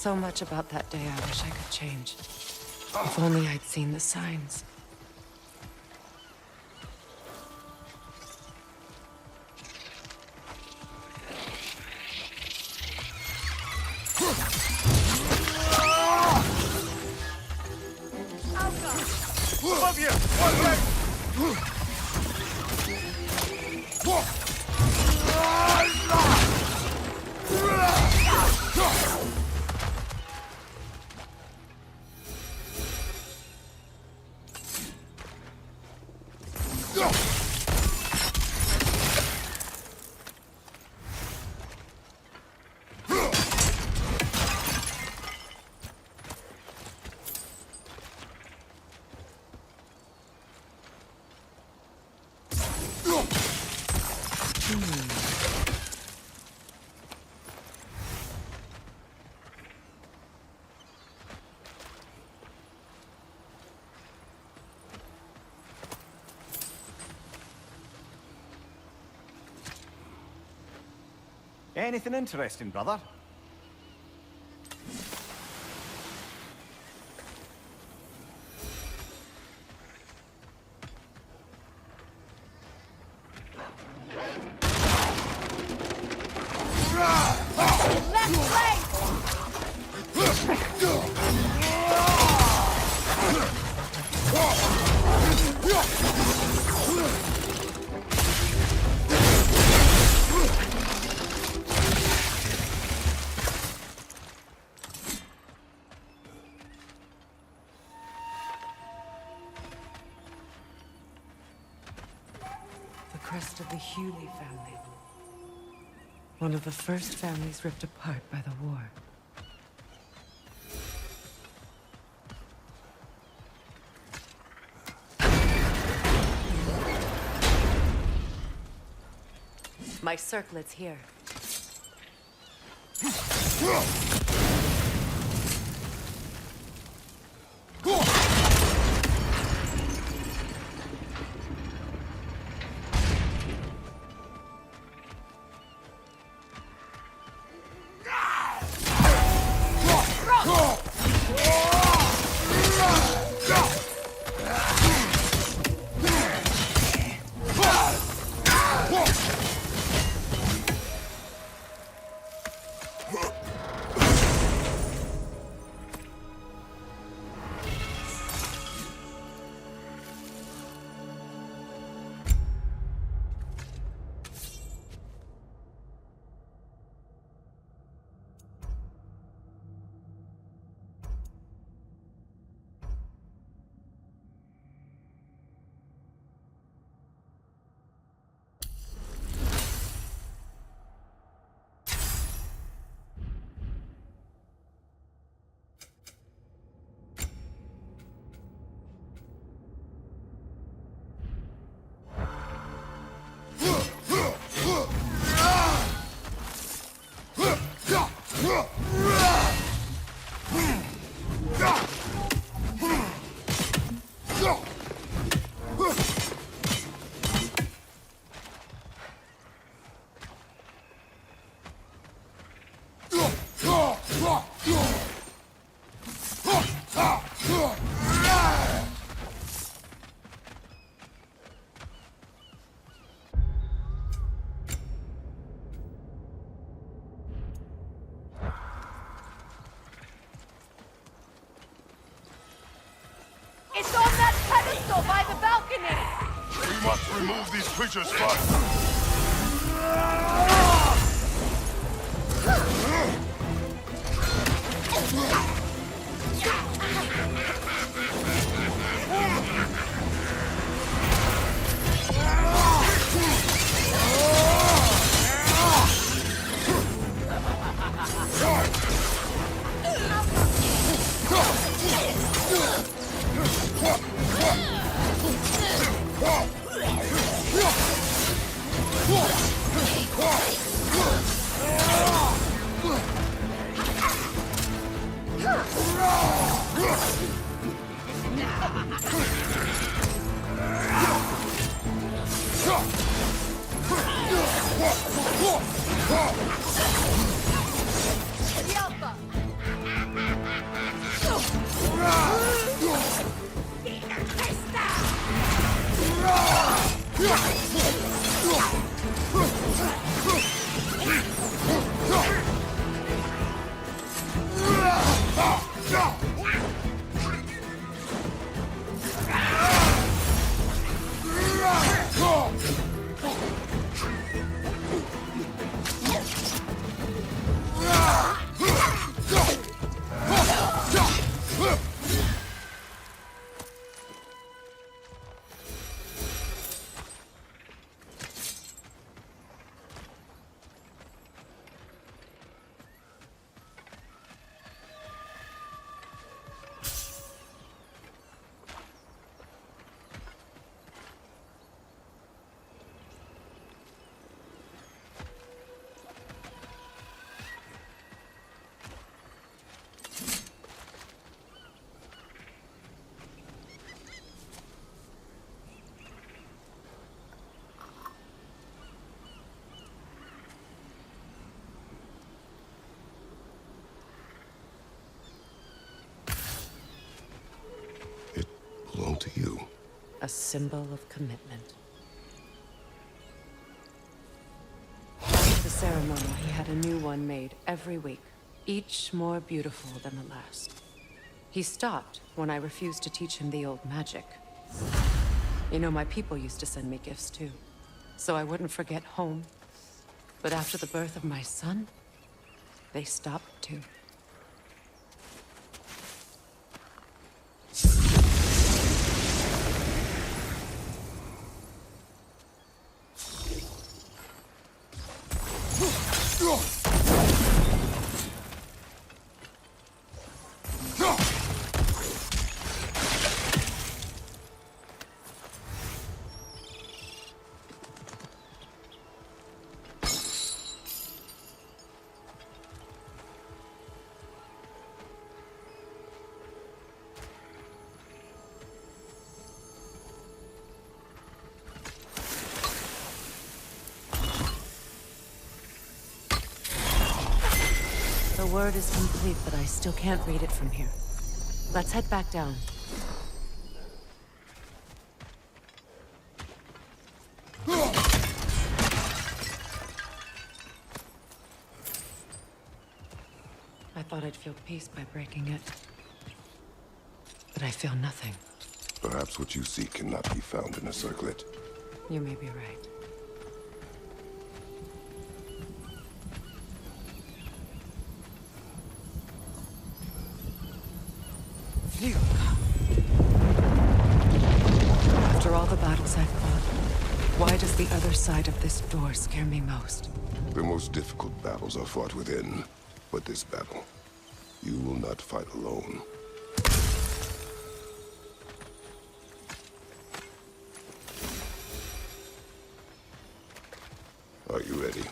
So much about that day I wish I could change. If only I'd seen the signs. above you! One right! Anything interesting, brother? The crest of the Hewley family. One of the first families ripped apart by the war. My circlet's here. It's on that pedestal by the balcony! We must remove these creatures first. Belong to you. A symbol of commitment. After the ceremony, he had a new one made every week, each more beautiful than the last. He stopped when I refused to teach him the old magic. You know, my people used to send me gifts too, so I wouldn't forget home. But after the birth of my son, they stopped too. The word is complete, but I still can't read it from here. Let's head back down. I thought I'd feel peace by breaking it. But I feel nothing. Perhaps what you seek cannot be found in a circlet. You may be right. After all the battles I've fought, why does the other side of this door scare me most? The most difficult battles are fought within. But this battle, you will not fight alone. Are you ready?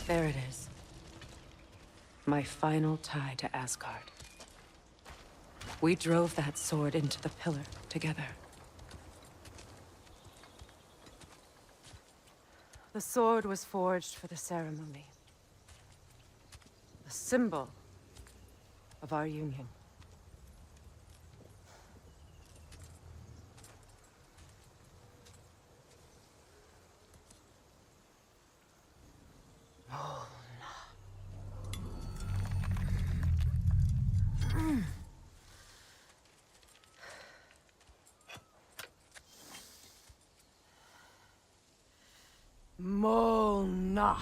There it is. My final tie to Asgard. We drove that sword into the pillar together. The sword was forged for the ceremony. The symbol of our union. Molna.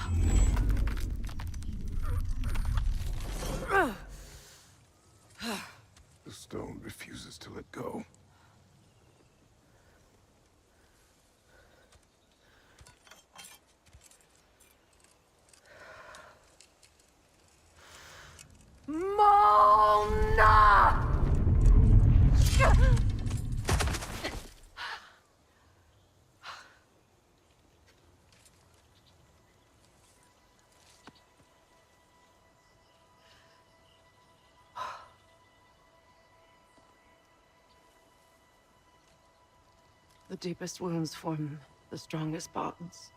The stone refuses to let go. Molna! The deepest wounds form the strongest bonds.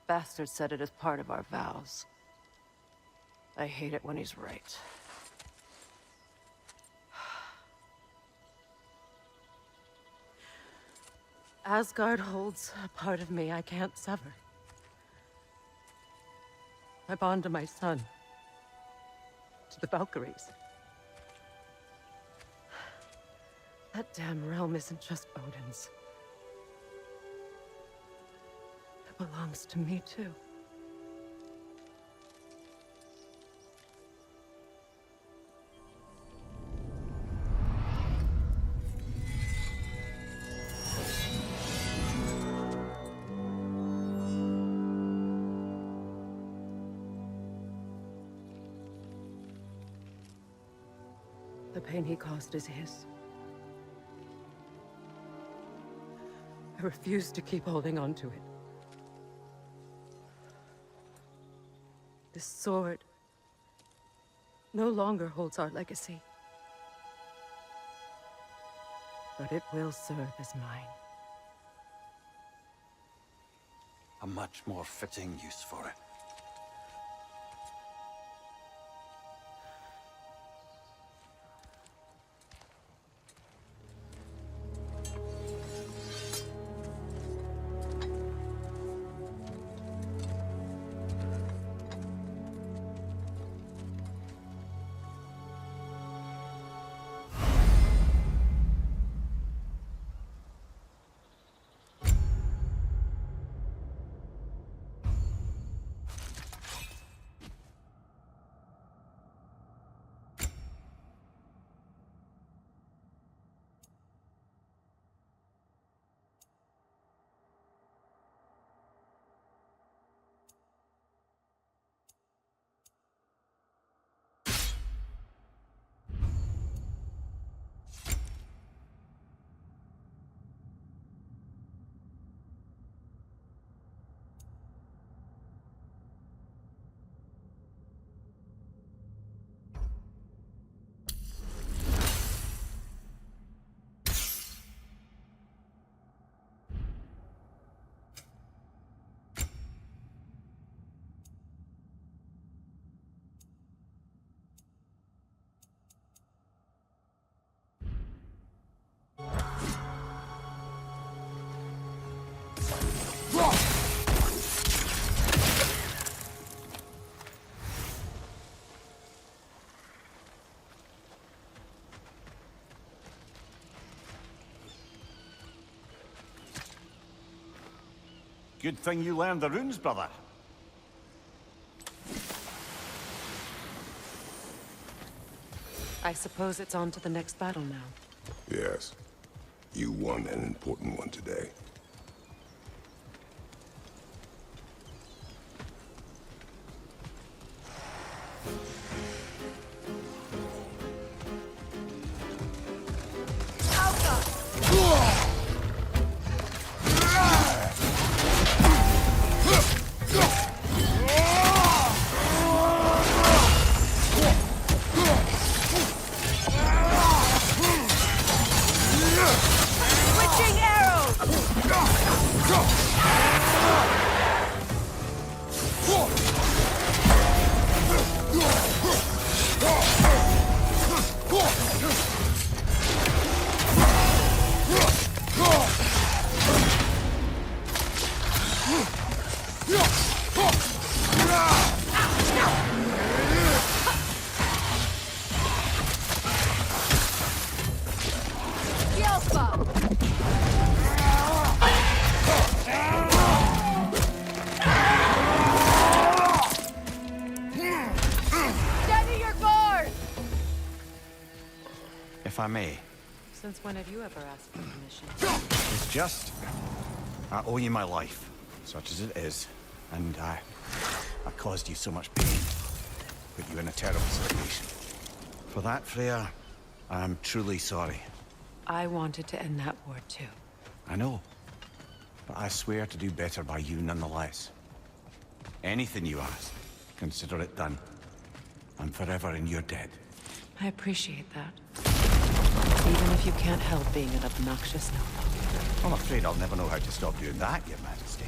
Bastard said it as part of our vows. I hate it when he's right. Asgard holds a part of me I can't sever. I bond to my son, to the Valkyries. That damn realm isn't just Odin's. It belongs to me, too. The pain he caused is his. I refuse to keep holding on to it. This sword no longer holds our legacy. But it will serve as mine. A much more fitting use for it. Good thing you learned the runes, brother. I suppose it's on to the next battle now. Yes. You won an important one today. Switching arrows! If I may. Since when have you ever asked for permission? It's just... I owe you my life, such as it is. And I caused you so much pain. Put you in a terrible situation. For that, Freya, I'm truly sorry. I wanted to end that war too. I know. But I swear to do better by you nonetheless. Anything you ask, consider it done. I'm forever in your debt. I appreciate that. Even if you can't help being an obnoxious noble. I'm afraid I'll never know how to stop doing that, Your Majesty.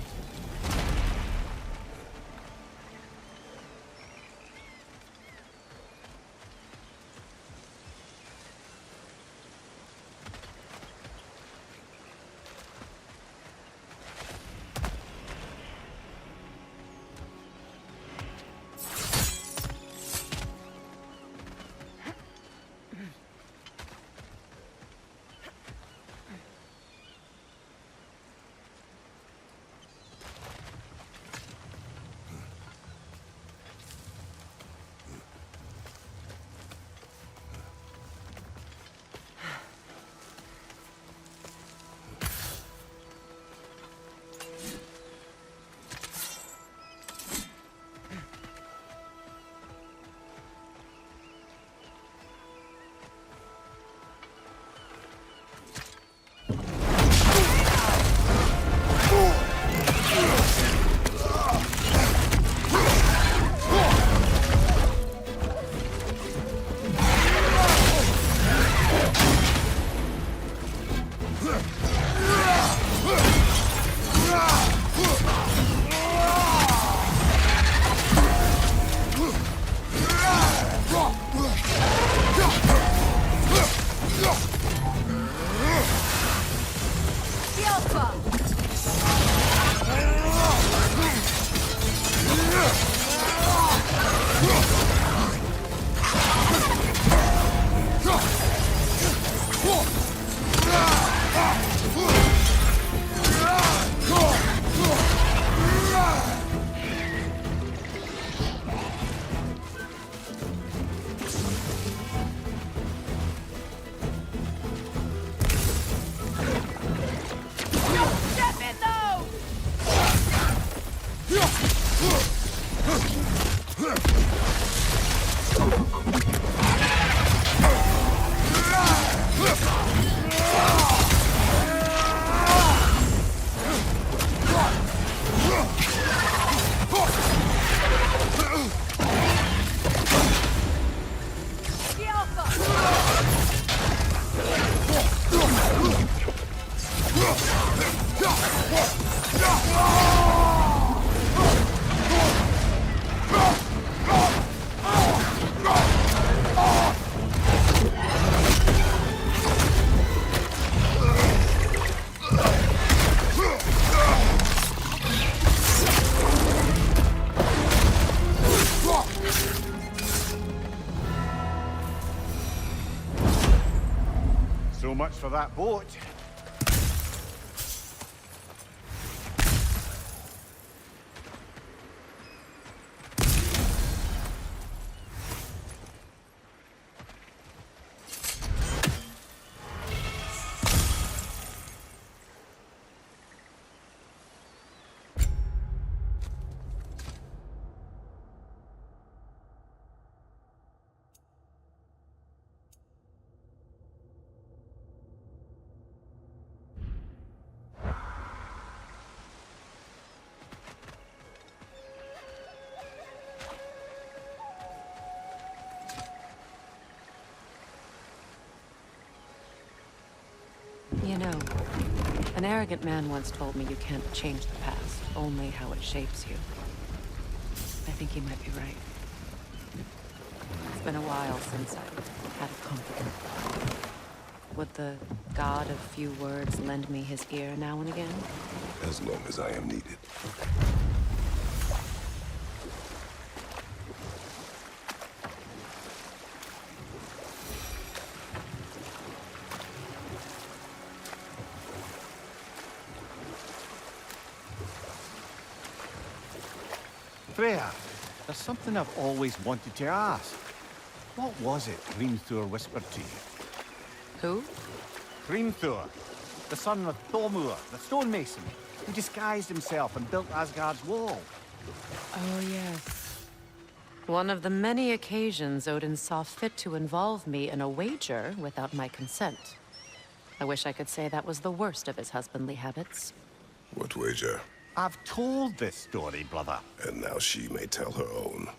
So much for that boat. You know, an arrogant man once told me you can't change the past, only how it shapes you. I think he might be right. It's been a while since I've had a confidant. Would the god of few words lend me his ear now and again? As long as I am needed. Freya, there's something I've always wanted to ask. What was it Hrimthur whispered to you? Who? Hrimthur, the son of Thormur, the stonemason, who disguised himself and built Asgard's wall. Oh, yes. One of the many occasions Odin saw fit to involve me in a wager without my consent. I wish I could say that was the worst of his husbandly habits. What wager? I've told this story, brother. And now she may tell her own.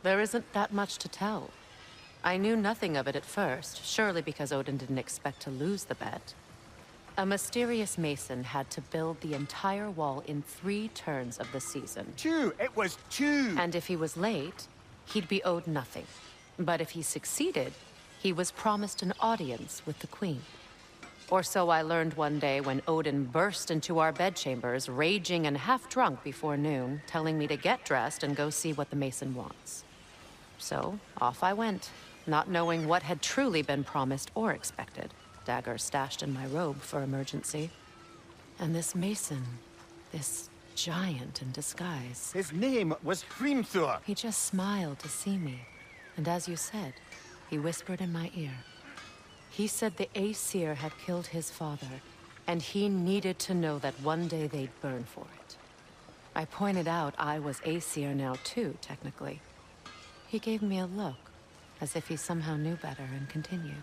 There isn't that much to tell. I knew nothing of it at first, surely because Odin didn't expect to lose the bet. A mysterious mason had to build the entire wall in 3 turns of the season. 2! It was 2! And if he was late, he'd be owed nothing. But if he succeeded, he was promised an audience with the queen. Or so I learned one day when Odin burst into our bedchambers, raging and half-drunk before noon, telling me to get dressed and go see what the mason wants. So, off I went, not knowing what had truly been promised or expected, dagger stashed in my robe for emergency. And this mason, this giant in disguise, His name was Hrimthur. he just smiled to see me. And as you said, he whispered in my ear. He said the Aesir had killed his father, and he needed to know that one day they'd burn for it. I pointed out I was Aesir now too, technically. He gave me a look, as if he somehow knew better, and continued.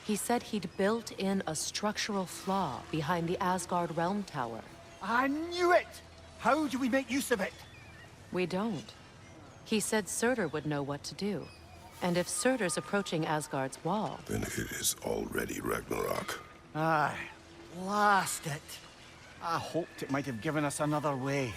He said he'd built in a structural flaw behind the Asgard Realm Tower. I knew it! How do we make use of it? We don't. He said Surtur would know what to do. And if Surtur's approaching Asgard's wall... Then it is already Ragnarok. Aye, blast it. I hoped it might have given us another way.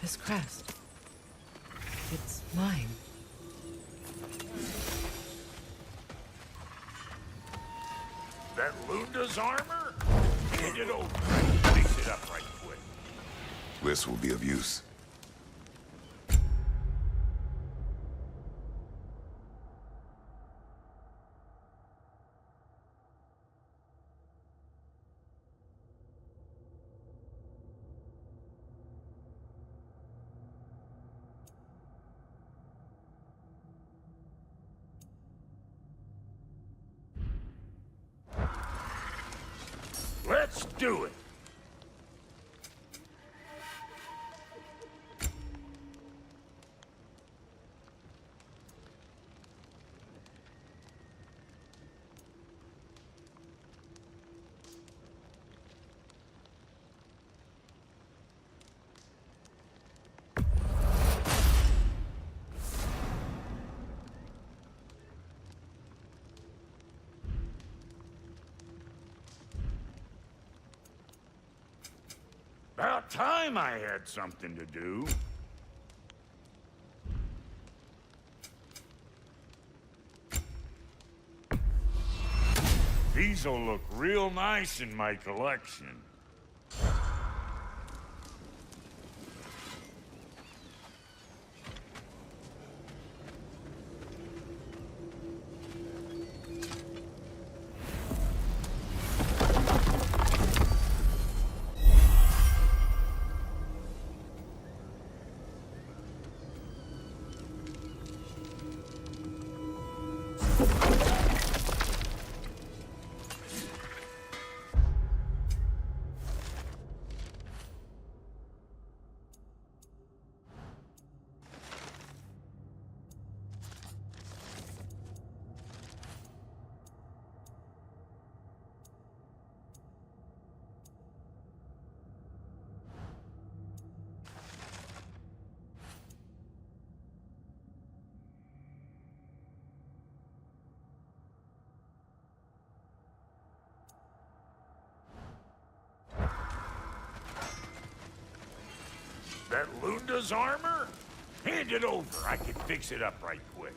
This crest... it's mine. That Lunda's armor? Hand it over. Fix it up right quick. This will be of use. Let's do it. About time I had something to do. These'll look real nice in my collection. That Lunda's armor? Hand it over. I can fix it up right quick.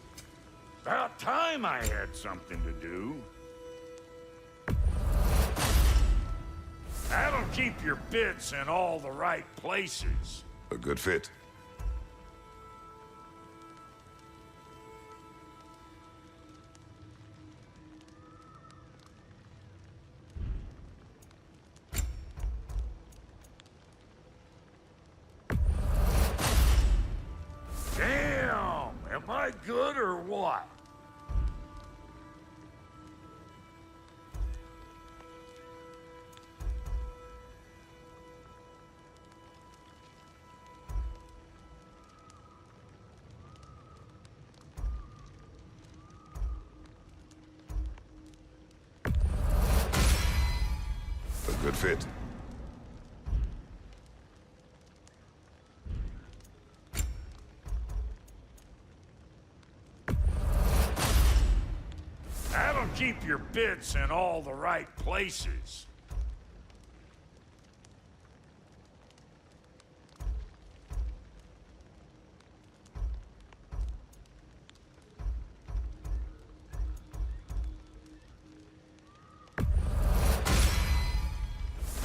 About time I had something to do. That'll keep your bits in all the right places. A good fit. Damn! Am I good or what? A good fit. That'll keep your bits in all the right places.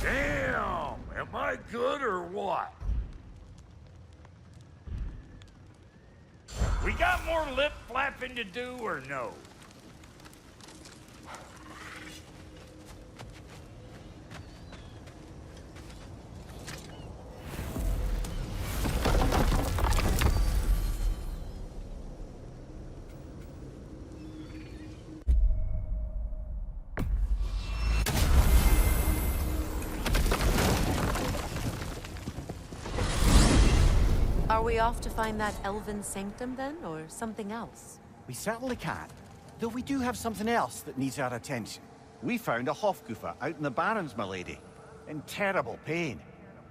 Damn! Am I good or what? We got more lip flapping to do or no? Are we off to find that elven sanctum then, or something else? We certainly can. Though we do have something else that needs our attention. We found a Hofgufa out in the Barrens, my lady. In terrible pain.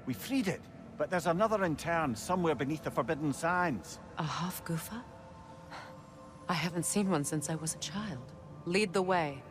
We freed it, but there's another intern somewhere beneath the Forbidden Sands. A Hofgufa? I haven't seen one since I was a child. Lead the way.